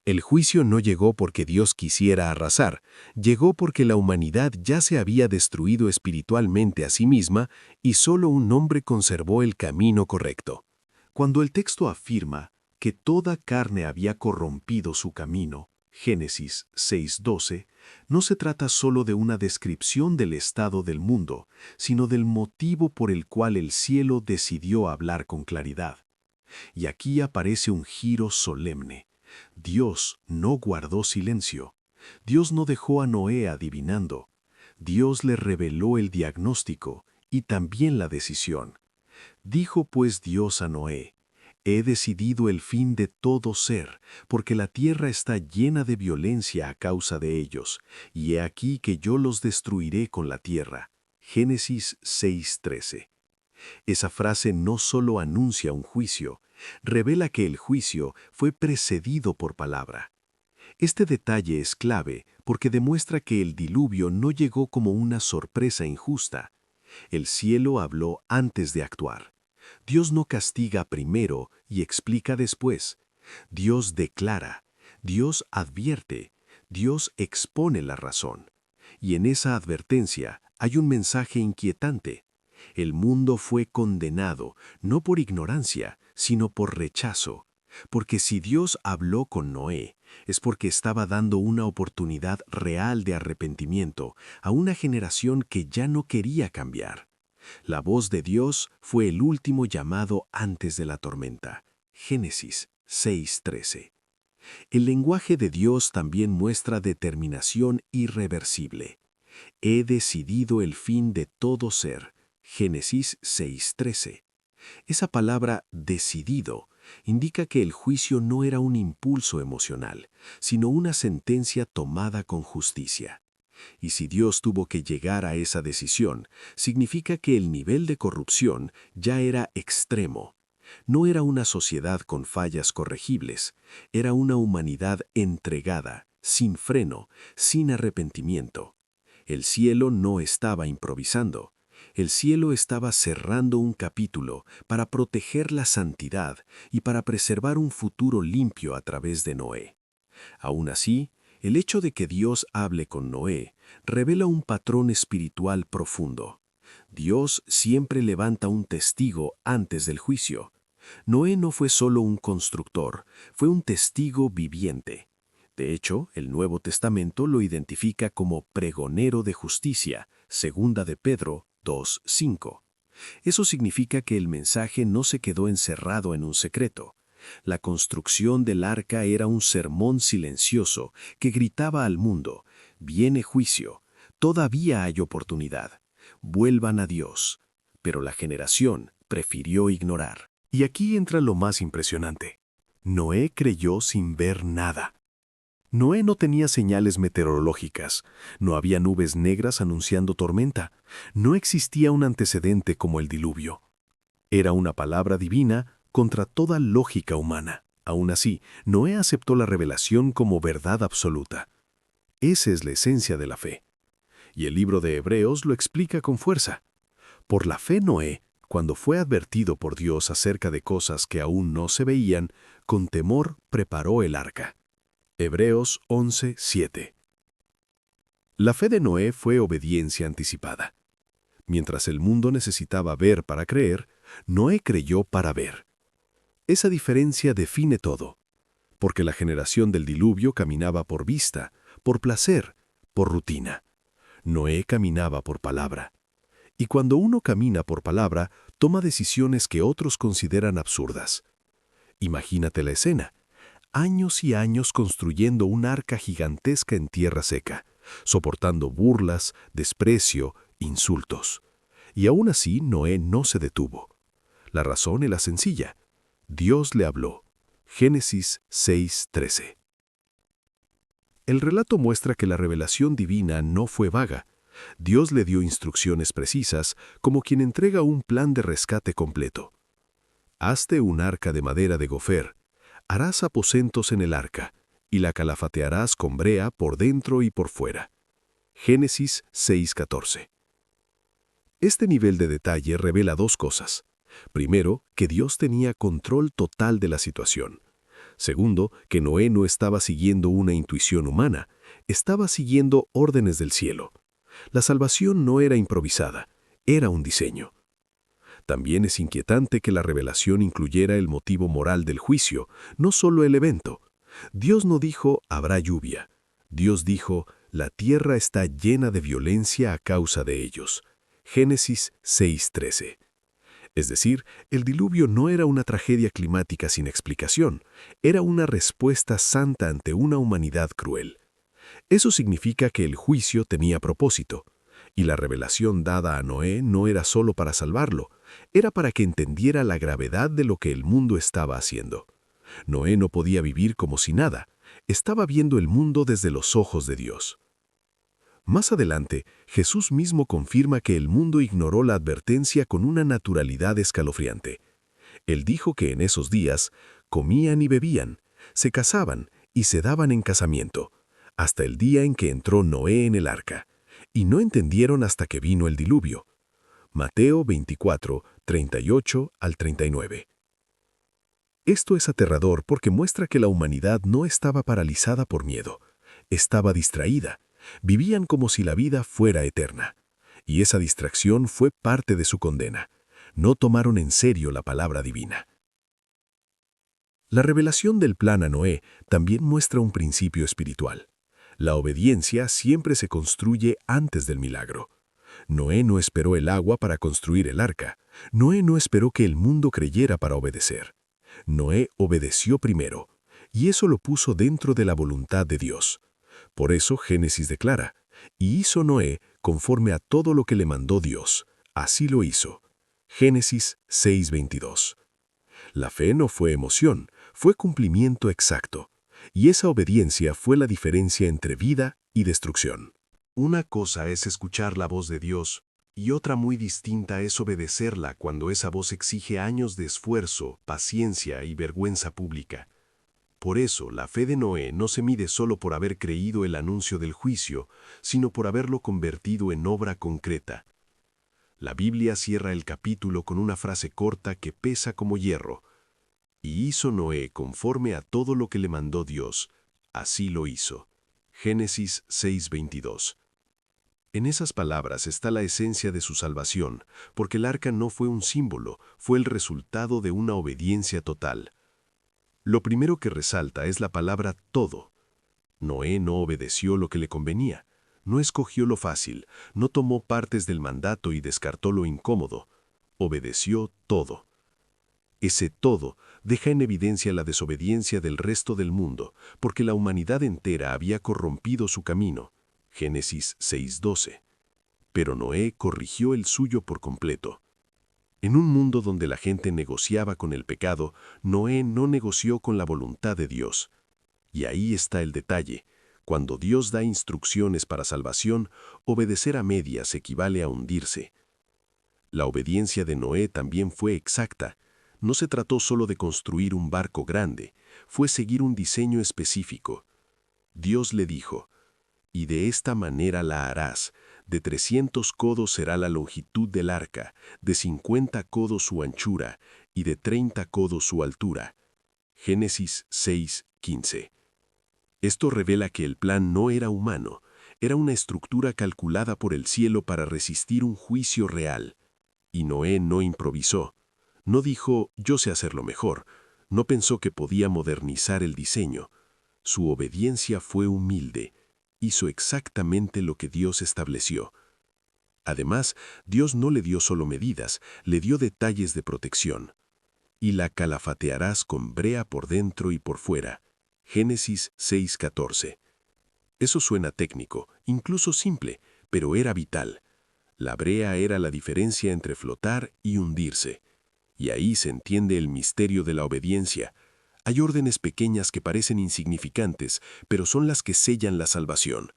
El juicio no llegó porque Dios quisiera arrasar, llegó porque la humanidad ya se había destruido espiritualmente a sí misma y solo un hombre conservó el camino correcto. Cuando el texto afirma que toda carne había corrompido su camino, Génesis 6:12, no se trata solo de una descripción del estado del mundo, sino del motivo por el cual el cielo decidió hablar con claridad. Y aquí aparece un giro solemne. Dios no guardó silencio. Dios no dejó a Noé adivinando. Dios le reveló el diagnóstico y también la decisión. Dijo pues Dios a Noé: he decidido el fin de todo ser, porque la tierra está llena de violencia a causa de ellos, y he aquí que yo los destruiré con la tierra. Génesis 6:13. Esa frase no solo anuncia un juicio, revela que el juicio fue precedido por palabra. Este detalle es clave porque demuestra que el diluvio no llegó como una sorpresa injusta. El cielo habló antes de actuar. Dios no castiga primero y explica después. Dios declara, Dios advierte, Dios expone la razón. Y en esa advertencia hay un mensaje inquietante. El mundo fue condenado, no por ignorancia, sino por rechazo. Porque si Dios habló con Noé, es porque estaba dando una oportunidad real de arrepentimiento a una generación que ya no quería cambiar. La voz de Dios fue el último llamado antes de la tormenta. Génesis 6:13. El lenguaje de Dios también muestra determinación irreversible. He decidido el fin de todo ser. Génesis 6:13. Esa palabra decidido indica que el juicio no era un impulso emocional, sino una sentencia tomada con justicia. Y si Dios tuvo que llegar a esa decisión, significa que el nivel de corrupción ya era extremo. No era una sociedad con fallas corregibles, era una humanidad entregada, sin freno, sin arrepentimiento. El cielo no estaba improvisando. El cielo estaba cerrando un capítulo para proteger la santidad y para preservar un futuro limpio a través de Noé. Aún así, el hecho de que Dios hable con Noé revela un patrón espiritual profundo. Dios siempre levanta un testigo antes del juicio. Noé no fue solo un constructor, fue un testigo viviente. De hecho, el Nuevo Testamento lo identifica como pregonero de justicia, segunda de Pedro 2:5. Eso significa que el mensaje no se quedó encerrado en un secreto. La construcción del arca era un sermón silencioso que gritaba al mundo: viene juicio, todavía hay oportunidad, vuelvan a Dios. Pero la generación prefirió ignorar. Y aquí entra lo más impresionante. Noé creyó sin ver nada. Noé no tenía señales meteorológicas, no había nubes negras anunciando tormenta, no existía un antecedente como el diluvio. Era una palabra divina contra toda lógica humana. Aún así, Noé aceptó la revelación como verdad absoluta. Esa es la esencia de la fe. Y el libro de Hebreos lo explica con fuerza. Por la fe Noé, cuando fue advertido por Dios acerca de cosas que aún no se veían, con temor preparó el arca. Hebreos 11:7. La fe de Noé fue obediencia anticipada. Mientras el mundo necesitaba ver para creer, Noé creyó para ver. Esa diferencia define todo, porque la generación del diluvio caminaba por vista, por placer, por rutina. Noé caminaba por palabra. Y cuando uno camina por palabra, toma decisiones que otros consideran absurdas. Imagínate la escena. Años y años construyendo un arca gigantesca en tierra seca, soportando burlas, desprecio, insultos. Y aún así Noé no se detuvo. La razón era sencilla. Dios le habló. Génesis 6:13. El relato muestra que la revelación divina no fue vaga. Dios le dio instrucciones precisas, como quien entrega un plan de rescate completo. Hazte un arca de madera de gofer, harás aposentos en el arca, y la calafatearás con brea por dentro y por fuera. Génesis 6:14. Este nivel de detalle revela dos cosas. Primero, que Dios tenía control total de la situación. Segundo, que Noé no estaba siguiendo una intuición humana, estaba siguiendo órdenes del cielo. La salvación no era improvisada, era un diseño. También es inquietante que la revelación incluyera el motivo moral del juicio, no solo el evento. Dios no dijo, habrá lluvia. Dios dijo, la tierra está llena de violencia a causa de ellos. Génesis 6:13. Es decir, el diluvio no era una tragedia climática sin explicación, era una respuesta santa ante una humanidad cruel. Eso significa que el juicio tenía propósito, y la revelación dada a Noé no era solo para salvarlo, era para que entendiera la gravedad de lo que el mundo estaba haciendo. Noé no podía vivir como si nada, estaba viendo el mundo desde los ojos de Dios. Más adelante, Jesús mismo confirma que el mundo ignoró la advertencia con una naturalidad escalofriante. Él dijo que en esos días comían y bebían, se casaban y se daban en casamiento, hasta el día en que entró Noé en el arca, y no entendieron hasta que vino el diluvio. Mateo 24, 38 al 39. Esto es aterrador porque muestra que la humanidad no estaba paralizada por miedo, estaba distraída. Vivían como si la vida fuera eterna. Y esa distracción fue parte de su condena. No tomaron en serio la palabra divina. La revelación del plan a Noé también muestra un principio espiritual. La obediencia siempre se construye antes del milagro. Noé no esperó el agua para construir el arca. Noé no esperó que el mundo creyera para obedecer. Noé obedeció primero, y eso lo puso dentro de la voluntad de Dios. Por eso Génesis declara, y hizo Noé conforme a todo lo que le mandó Dios. Así lo hizo. Génesis 6:22. La fe no fue emoción, fue cumplimiento exacto. Y esa obediencia fue la diferencia entre vida y destrucción. Una cosa es escuchar la voz de Dios, y otra muy distinta es obedecerla cuando esa voz exige años de esfuerzo, paciencia y vergüenza pública. Por eso, la fe de Noé no se mide solo por haber creído el anuncio del juicio, sino por haberlo convertido en obra concreta. La Biblia cierra el capítulo con una frase corta que pesa como hierro. Y hizo Noé conforme a todo lo que le mandó Dios. Así lo hizo. Génesis 6:22. En esas palabras está la esencia de su salvación, porque el arca no fue un símbolo, fue el resultado de una obediencia total. Lo primero que resalta es la palabra todo. Noé no obedeció lo que le convenía, no escogió lo fácil, no tomó partes del mandato y descartó lo incómodo. Obedeció todo. Ese todo deja en evidencia la desobediencia del resto del mundo, porque la humanidad entera había corrompido su camino. Génesis 6:12. Pero Noé corrigió el suyo por completo. En un mundo donde la gente negociaba con el pecado, Noé no negoció con la voluntad de Dios. Y ahí está el detalle. Cuando Dios da instrucciones para salvación, obedecer a medias equivale a hundirse. La obediencia de Noé también fue exacta. No se trató solo de construir un barco grande, fue seguir un diseño específico. Dios le dijo, «Y de esta manera la harás. De 300 codos será la longitud del arca, de 50 codos su anchura y de 30 codos su altura». Génesis 6:15. Esto revela que el plan no era humano, era una estructura calculada por el cielo para resistir un juicio real. Y Noé no improvisó. No dijo, yo sé hacerlo mejor. No pensó que podía modernizar el diseño. Su obediencia fue humilde. Hizo exactamente lo que Dios estableció. Además, Dios no le dio solo medidas, le dio detalles de protección. Y la calafatearás con brea por dentro y por fuera. Génesis 6:14. Eso suena técnico, incluso simple, pero era vital. La brea era la diferencia entre flotar y hundirse. Y ahí se entiende el misterio de la obediencia. Hay órdenes pequeñas que parecen insignificantes, pero son las que sellan la salvación.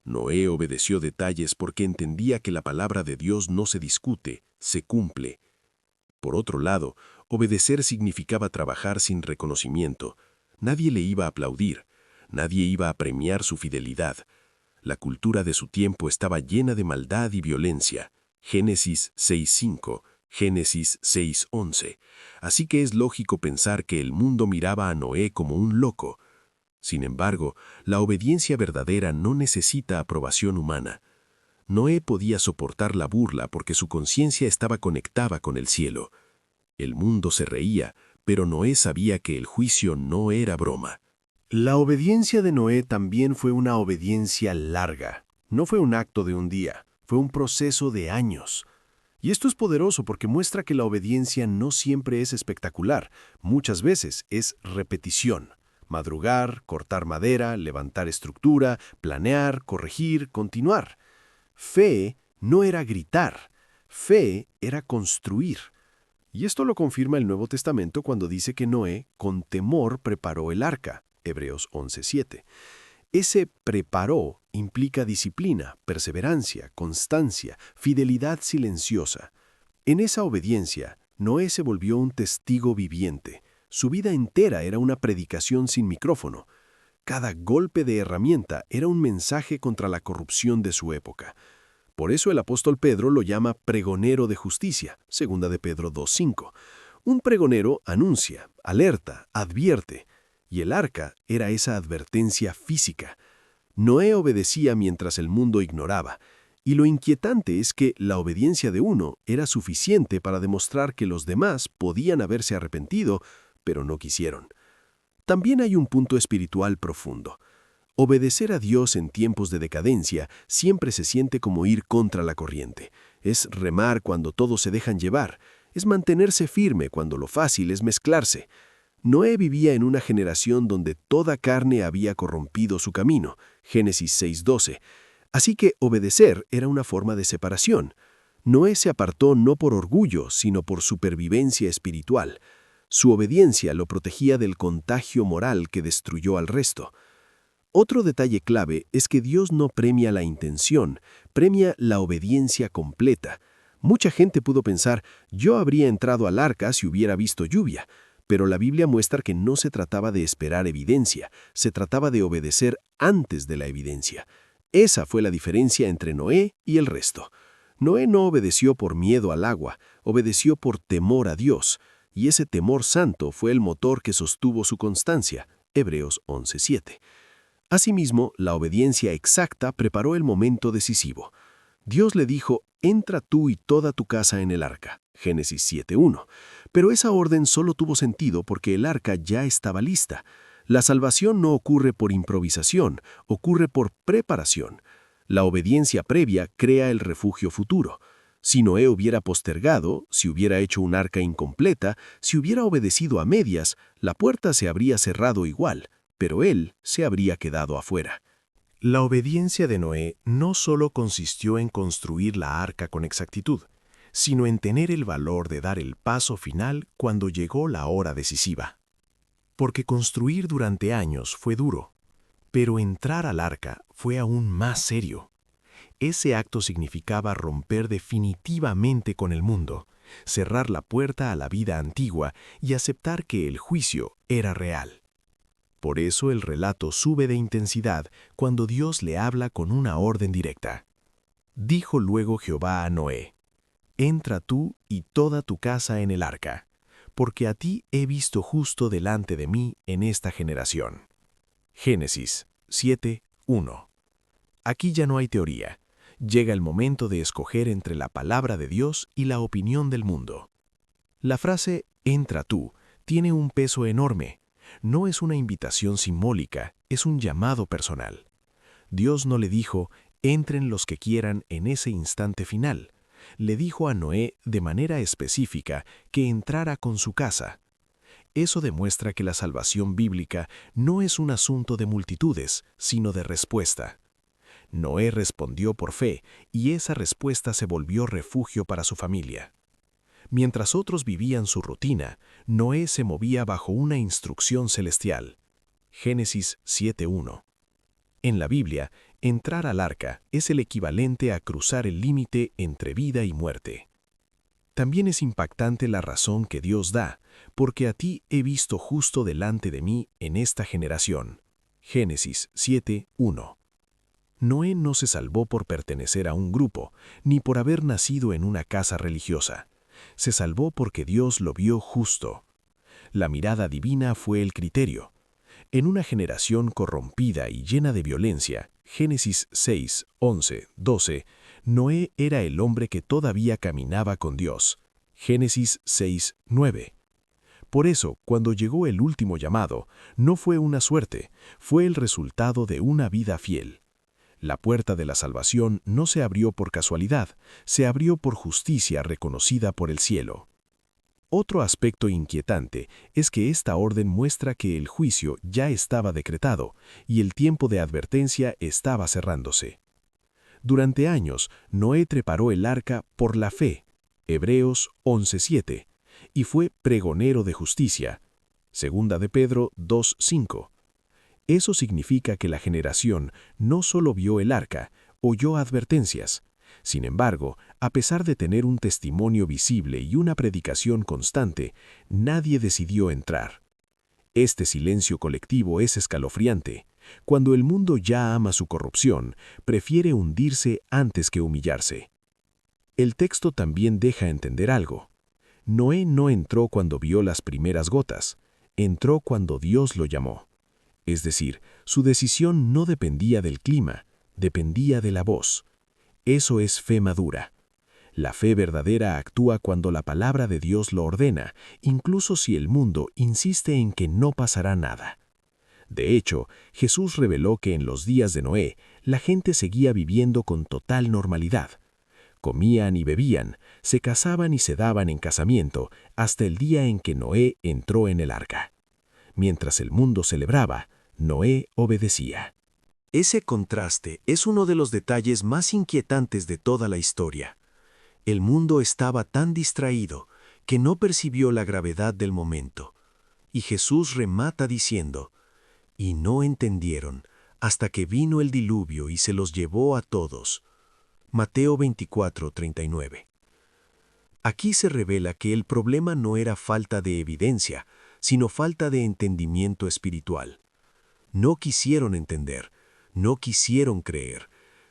Noé obedeció detalles porque entendía que la palabra de Dios no se discute, se cumple. Por otro lado, obedecer significaba trabajar sin reconocimiento. Nadie le iba a aplaudir, nadie iba a premiar su fidelidad. La cultura de su tiempo estaba llena de maldad y violencia. Génesis 6:5, Génesis 6:11. Así que es lógico pensar que el mundo miraba a Noé como un loco. Sin embargo, la obediencia verdadera no necesita aprobación humana. Noé podía soportar la burla porque su conciencia estaba conectada con el cielo. El mundo se reía, pero Noé sabía que el juicio no era broma. La obediencia de Noé también fue una obediencia larga. No fue un acto de un día, fue un proceso de años. Y esto es poderoso porque muestra que la obediencia no siempre es espectacular, muchas veces es repetición. Madrugar, cortar madera, levantar estructura, planear, corregir, continuar. Fe no era gritar, fe era construir. Y esto lo confirma el Nuevo Testamento cuando dice que Noé con temor preparó el arca, Hebreos 11:7. Ese preparó implica disciplina, perseverancia, constancia, fidelidad silenciosa. En esa obediencia, Noé se volvió un testigo viviente. Su vida entera era una predicación sin micrófono. Cada golpe de herramienta era un mensaje contra la corrupción de su época. Por eso el apóstol Pedro lo llama pregonero de justicia, 2 de Pedro 2:5. Un pregonero anuncia, alerta, advierte, y el arca era esa advertencia física. Noé obedecía mientras el mundo ignoraba, y lo inquietante es que la obediencia de uno era suficiente para demostrar que los demás podían haberse arrepentido, pero no quisieron. También hay un punto espiritual profundo. Obedecer a Dios en tiempos de decadencia siempre se siente como ir contra la corriente. Es remar cuando todos se dejan llevar. Es mantenerse firme cuando lo fácil es mezclarse. Noé vivía en una generación donde toda carne había corrompido su camino. Génesis 6:12. Así que obedecer era una forma de separación. Noé se apartó no por orgullo, sino por supervivencia espiritual. Su obediencia lo protegía del contagio moral que destruyó al resto. Otro detalle clave es que Dios no premia la intención, premia la obediencia completa. Mucha gente pudo pensar, yo habría entrado al arca si hubiera visto lluvia, pero la Biblia muestra que no se trataba de esperar evidencia, se trataba de obedecer antes de la evidencia. Esa fue la diferencia entre Noé y el resto. Noé no obedeció por miedo al agua, obedeció por temor a Dios, y ese temor santo fue el motor que sostuvo su constancia. Hebreos 11:7. Asimismo, la obediencia exacta preparó el momento decisivo. Dios le dijo, entra tú y toda tu casa en el arca. Génesis 7:1. Pero esa orden solo tuvo sentido porque el arca ya estaba lista. La salvación no ocurre por improvisación, ocurre por preparación. La obediencia previa crea el refugio futuro. Si Noé hubiera postergado, si hubiera hecho un arca incompleta, si hubiera obedecido a medias, la puerta se habría cerrado igual, pero él se habría quedado afuera. La obediencia de Noé no solo consistió en construir la arca con exactitud, sino en tener el valor de dar el paso final cuando llegó la hora decisiva. Porque construir durante años fue duro, pero entrar al arca fue aún más serio. Ese acto significaba romper definitivamente con el mundo, cerrar la puerta a la vida antigua y aceptar que el juicio era real. Por eso el relato sube de intensidad cuando Dios le habla con una orden directa. Dijo luego Jehová a Noé, entra tú y toda tu casa en el arca, porque a ti he visto justo delante de mí en esta generación. Génesis 7:1. Aquí ya no hay teoría. Llega el momento de escoger entre la palabra de Dios y la opinión del mundo. La frase entra tú tiene un peso enorme. No es una invitación simbólica, es un llamado personal. Dios no le dijo, entren los que quieran en ese instante final. Le dijo a Noé de manera específica que entrara con su casa. Eso demuestra que la salvación bíblica no es un asunto de multitudes, sino de respuesta. Noé respondió por fe, y esa respuesta se volvió refugio para su familia. Mientras otros vivían su rutina, Noé se movía bajo una instrucción celestial. Génesis 7:1. En la Biblia, entrar al arca es el equivalente a cruzar el límite entre vida y muerte. También es impactante la razón que Dios da, porque a ti he visto justo delante de mí en esta generación. Génesis 7:1. Noé no se salvó por pertenecer a un grupo, ni por haber nacido en una casa religiosa. Se salvó porque Dios lo vio justo. La mirada divina fue el criterio. En una generación corrompida y llena de violencia, Génesis 6, 11, 12, Noé era el hombre que todavía caminaba con Dios. Génesis 6, 9. Por eso, cuando llegó el último llamado, no fue una suerte, fue el resultado de una vida fiel. La puerta de la salvación no se abrió por casualidad, se abrió por justicia reconocida por el cielo. Otro aspecto inquietante es que esta orden muestra que el juicio ya estaba decretado y el tiempo de advertencia estaba cerrándose. Durante años, Noé preparó el arca por la fe, Hebreos 11:7, y fue pregonero de justicia, Segunda de Pedro 2:5. Eso significa que la generación no solo vio el arca, oyó advertencias. Sin embargo, a pesar de tener un testimonio visible y una predicación constante, nadie decidió entrar. Este silencio colectivo es escalofriante. Cuando el mundo ya ama su corrupción, prefiere hundirse antes que humillarse. El texto también deja entender algo. Noé no entró cuando vio las primeras gotas, entró cuando Dios lo llamó. Es decir, su decisión no dependía del clima, dependía de la voz. Eso es fe madura. La fe verdadera actúa cuando la palabra de Dios lo ordena, incluso si el mundo insiste en que no pasará nada. De hecho, Jesús reveló que en los días de Noé, la gente seguía viviendo con total normalidad. Comían y bebían, se casaban y se daban en casamiento, hasta el día en que Noé entró en el arca. Mientras el mundo celebraba, Noé obedecía. Ese contraste es uno de los detalles más inquietantes de toda la historia. El mundo estaba tan distraído que no percibió la gravedad del momento. Y Jesús remata diciendo, «Y no entendieron hasta que vino el diluvio y se los llevó a todos». Mateo 24:39. Aquí se revela que el problema no era falta de evidencia, sino falta de entendimiento espiritual. No quisieron entender, no quisieron creer,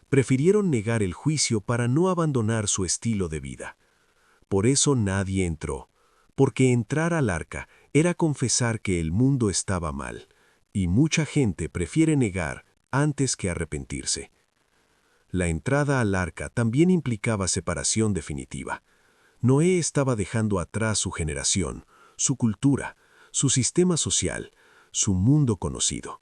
prefirieron negar el juicio para no abandonar su estilo de vida. Por eso nadie entró, porque entrar al arca era confesar que el mundo estaba mal, y mucha gente prefiere negar antes que arrepentirse. La entrada al arca también implicaba separación definitiva. Noé estaba dejando atrás su generación, su cultura, su sistema social, su mundo conocido.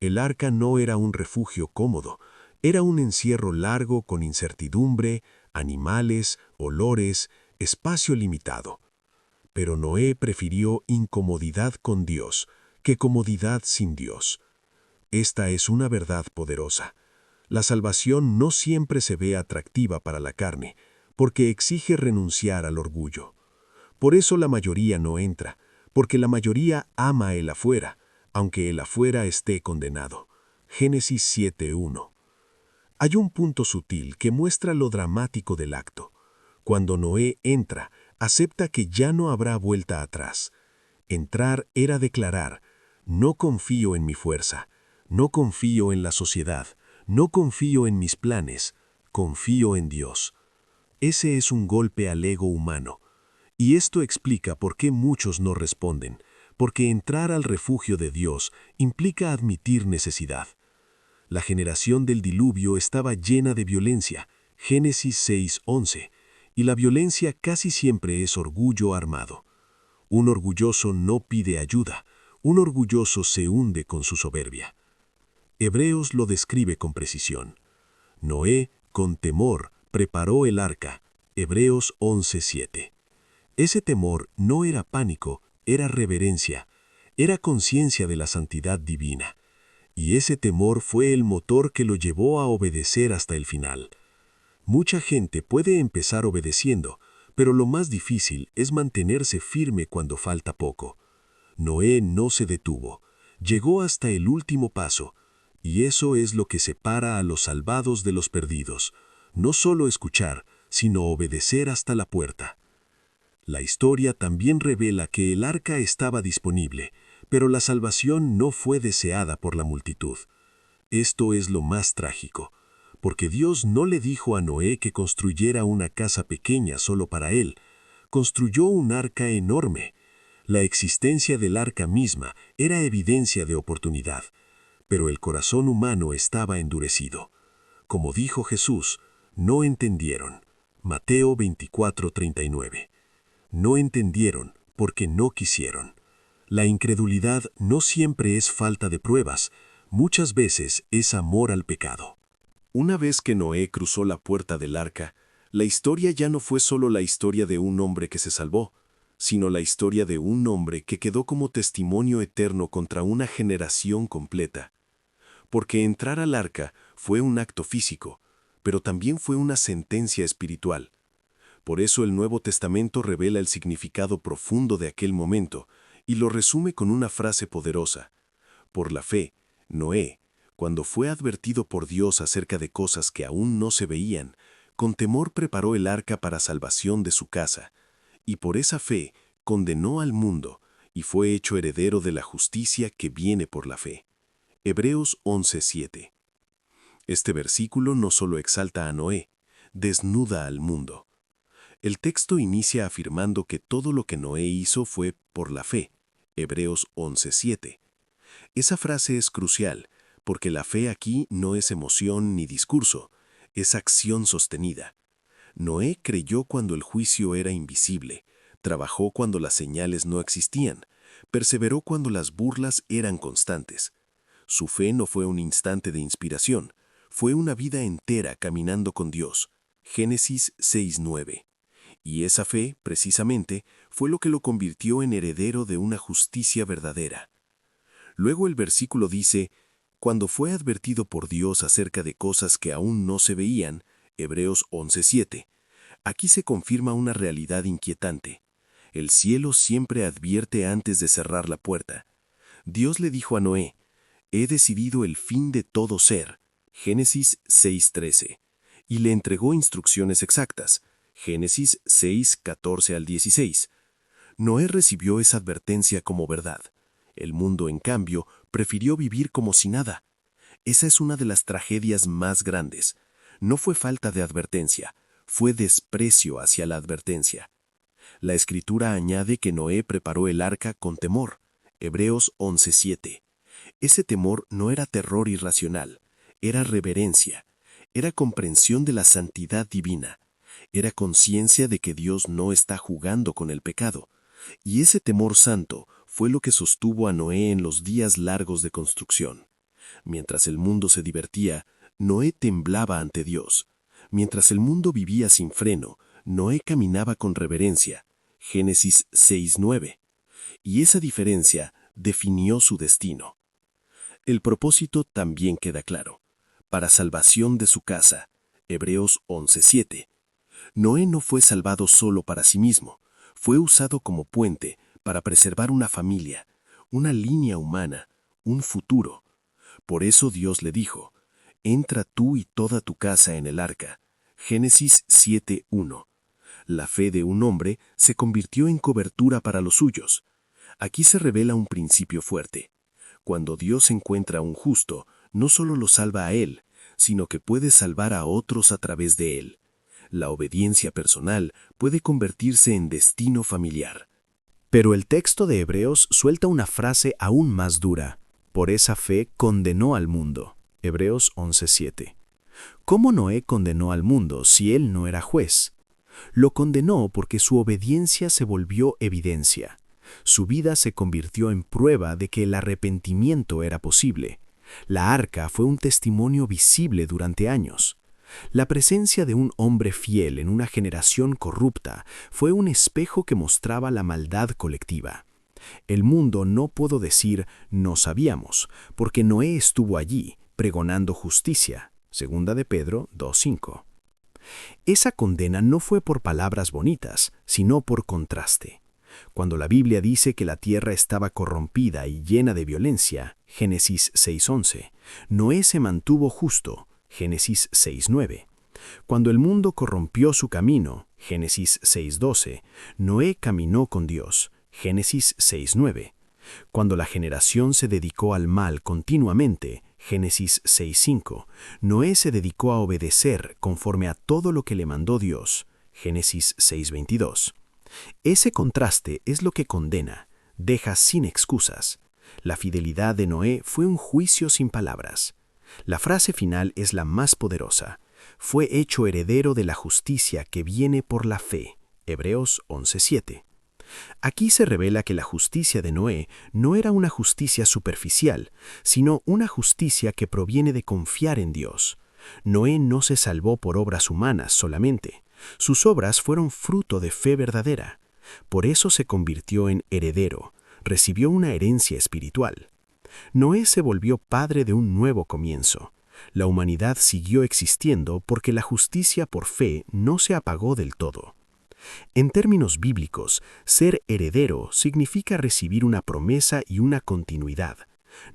El arca no era un refugio cómodo, era un encierro largo con incertidumbre, animales, olores, espacio limitado. Pero Noé prefirió incomodidad con Dios que comodidad sin Dios. Esta es una verdad poderosa. La salvación no siempre se ve atractiva para la carne, porque exige renunciar al orgullo. Por eso la mayoría no entra, porque la mayoría ama el afuera, aunque el afuera esté condenado. Génesis 7:1. Hay un punto sutil que muestra lo dramático del acto. Cuando Noé entra, acepta que ya no habrá vuelta atrás. Entrar era declarar, no confío en mi fuerza, no confío en la sociedad, no confío en mis planes, confío en Dios. Ese es un golpe al ego humano. Y esto explica por qué muchos no responden, porque entrar al refugio de Dios implica admitir necesidad. La generación del diluvio estaba llena de violencia, Génesis 6:11, y la violencia casi siempre es orgullo armado. Un orgulloso no pide ayuda, un orgulloso se hunde con su soberbia. Hebreos lo describe con precisión. Noé, con temor, preparó el arca, Hebreos 11:7. Ese temor no era pánico, era reverencia, era conciencia de la santidad divina. Y ese temor fue el motor que lo llevó a obedecer hasta el final. Mucha gente puede empezar obedeciendo, Pero lo más difícil es mantenerse firme cuando falta poco. Noé no se detuvo, llegó hasta el último paso, y eso es lo que separa a los salvados de los perdidos, no solo escuchar, sino obedecer hasta la puerta. La historia también revela que el arca estaba disponible, pero la salvación no fue deseada por la multitud. Esto es lo más trágico, porque Dios no le dijo a Noé que construyera una casa pequeña solo para él, construyó un arca enorme. La existencia del arca misma era evidencia de oportunidad, pero el corazón humano estaba endurecido. Como dijo Jesús, no entendieron. Mateo 24:39. No entendieron porque no quisieron. La incredulidad no siempre es falta de pruebas, muchas veces es amor al pecado. Una vez que Noé cruzó la puerta del arca, la historia ya no fue solo la historia de un hombre que se salvó, sino la historia de un hombre que quedó como testimonio eterno contra una generación completa. Porque entrar al arca fue un acto físico, pero también fue una sentencia espiritual. Por eso el Nuevo Testamento revela el significado profundo de aquel momento y lo resume con una frase poderosa. Por la fe, Noé, cuando fue advertido por Dios acerca de cosas que aún no se veían, con temor preparó el arca para salvación de su casa, y por esa fe condenó al mundo y fue hecho heredero de la justicia que viene por la fe. Hebreos 11:7. Este versículo no solo exalta a Noé, desnuda al mundo. El texto inicia afirmando que todo lo que Noé hizo fue por la fe. Hebreos 11:7. Esa frase es crucial, porque la fe aquí no es emoción ni discurso, es acción sostenida. Noé creyó cuando el juicio era invisible, trabajó cuando las señales no existían, perseveró cuando las burlas eran constantes. Su fe no fue un instante de inspiración, fue una vida entera caminando con Dios. Génesis 6:9. Y esa fe, precisamente, fue lo que lo convirtió en heredero de una justicia verdadera. Luego el versículo dice, cuando fue advertido por Dios acerca de cosas que aún no se veían, Hebreos 11:7. Aquí se confirma una realidad inquietante. El cielo siempre advierte antes de cerrar la puerta. Dios le dijo a Noé, he decidido el fin de todo ser, Génesis 6:13, y le entregó instrucciones exactas, Génesis 6:14 al 16. Noé recibió esa advertencia como verdad. El mundo, en cambio, prefirió vivir como si nada. Esa es una de las tragedias más grandes. No fue falta de advertencia, fue desprecio hacia la advertencia. La Escritura añade que Noé preparó el arca con temor. Hebreos 11:7. Ese temor no era terror irracional, era reverencia, era comprensión de la santidad divina, era conciencia de que Dios no está jugando con el pecado. Y ese temor santo fue lo que sostuvo a Noé en los días largos de construcción. Mientras el mundo se divertía, Noé temblaba ante Dios. Mientras el mundo vivía sin freno, Noé caminaba con reverencia. Génesis 6:9. Y esa diferencia definió su destino. El propósito también queda claro. Para salvación de su casa. Hebreos 11:7. Noé no fue salvado solo para sí mismo. Fue usado como puente para preservar una familia, una línea humana, un futuro. Por eso Dios le dijo, entra tú y toda tu casa en el arca. Génesis 7:1. La fe de un hombre se convirtió en cobertura para los suyos. Aquí se revela un principio fuerte. Cuando Dios encuentra a un justo, no solo lo salva a él, sino que puede salvar a otros a través de él. La obediencia personal puede convertirse en destino familiar. Pero el texto de Hebreos suelta una frase aún más dura. Por esa fe condenó al mundo. Hebreos 11:7. ¿Cómo Noé condenó al mundo si él no era juez? Lo condenó porque su obediencia se volvió evidencia. Su vida se convirtió en prueba de que el arrepentimiento era posible. La arca fue un testimonio visible durante años. La presencia de un hombre fiel en una generación corrupta fue un espejo que mostraba la maldad colectiva. El mundo no pudo decir no sabíamos, porque Noé estuvo allí, pregonando justicia. Segunda de Pedro 2:5. Esa condena no fue por palabras bonitas, sino por contraste. Cuando la Biblia dice que la tierra estaba corrompida y llena de violencia, Génesis 6:11, Noé se mantuvo justo, Génesis 6:9. Cuando el mundo corrompió su camino, Génesis 6:12, Noé caminó con Dios, Génesis 6:9. Cuando la generación se dedicó al mal continuamente, Génesis 6:5, Noé se dedicó a obedecer conforme a todo lo que le mandó Dios, Génesis 6:22. Ese contraste es lo que condena, deja sin excusas. La fidelidad de Noé fue un juicio sin palabras. La frase final es la más poderosa. Fue hecho heredero de la justicia que viene por la fe. Hebreos 11:7. Aquí se revela que la justicia de Noé no era una justicia superficial, sino una justicia que proviene de confiar en Dios. Noé no se salvó por obras humanas solamente. Sus obras fueron fruto de fe verdadera. Por eso se convirtió en heredero, recibió una herencia espiritual. Noé se volvió padre de un nuevo comienzo. La humanidad siguió existiendo porque la justicia por fe no se apagó del todo. En términos bíblicos, ser heredero significa recibir una promesa y una continuidad.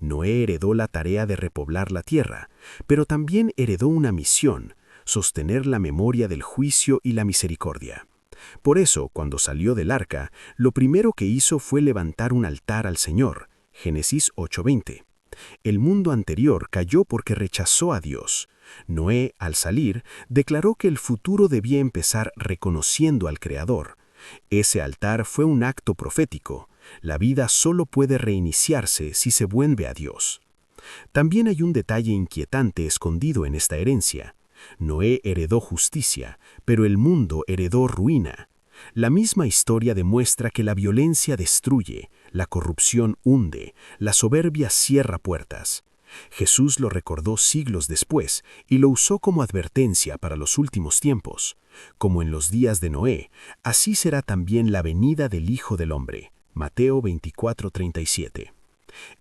Noé heredó la tarea de repoblar la tierra, pero también heredó una misión: sostener la memoria del juicio y la misericordia. Por eso, cuando salió del arca, lo primero que hizo fue levantar un altar al Señor, Génesis 8:20. El mundo anterior cayó porque rechazó a Dios. Noé, al salir, declaró que el futuro debía empezar reconociendo al Creador. Ese altar fue un acto profético. La vida solo puede reiniciarse si se vuelve a Dios. También hay un detalle inquietante escondido en esta herencia. Noé heredó justicia, pero el mundo heredó ruina. La misma historia demuestra que la violencia destruye, la corrupción hunde, la soberbia cierra puertas. Jesús lo recordó siglos después y lo usó como advertencia para los últimos tiempos. Como en los días de Noé, así será también la venida del Hijo del Hombre. Mateo 24:37.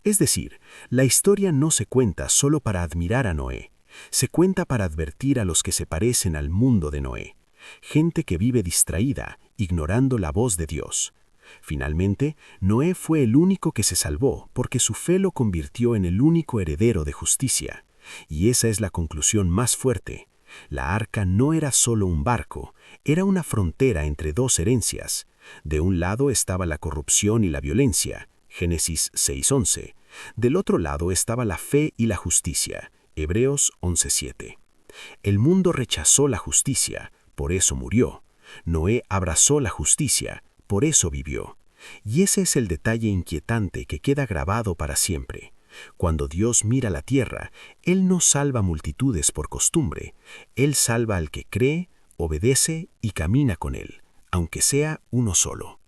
Es decir, la historia no se cuenta solo para admirar a Noé, se cuenta para advertir a los que se parecen al mundo de Noé, gente que vive distraída, ignorando la voz de Dios. Finalmente, Noé fue el único que se salvó porque su fe lo convirtió en el único heredero de justicia. Y esa es la conclusión más fuerte. La arca no era solo un barco, era una frontera entre dos herencias. De un lado estaba la corrupción y la violencia, Génesis 6:11. Del otro lado estaba la fe y la justicia, Hebreos 11:7. El mundo rechazó la justicia, por eso murió. Noé abrazó la justicia, por eso vivió. Y ese es el detalle inquietante que queda grabado para siempre. Cuando Dios mira la tierra, Él no salva multitudes por costumbre. Él salva al que cree, obedece y camina con Él, aunque sea uno solo.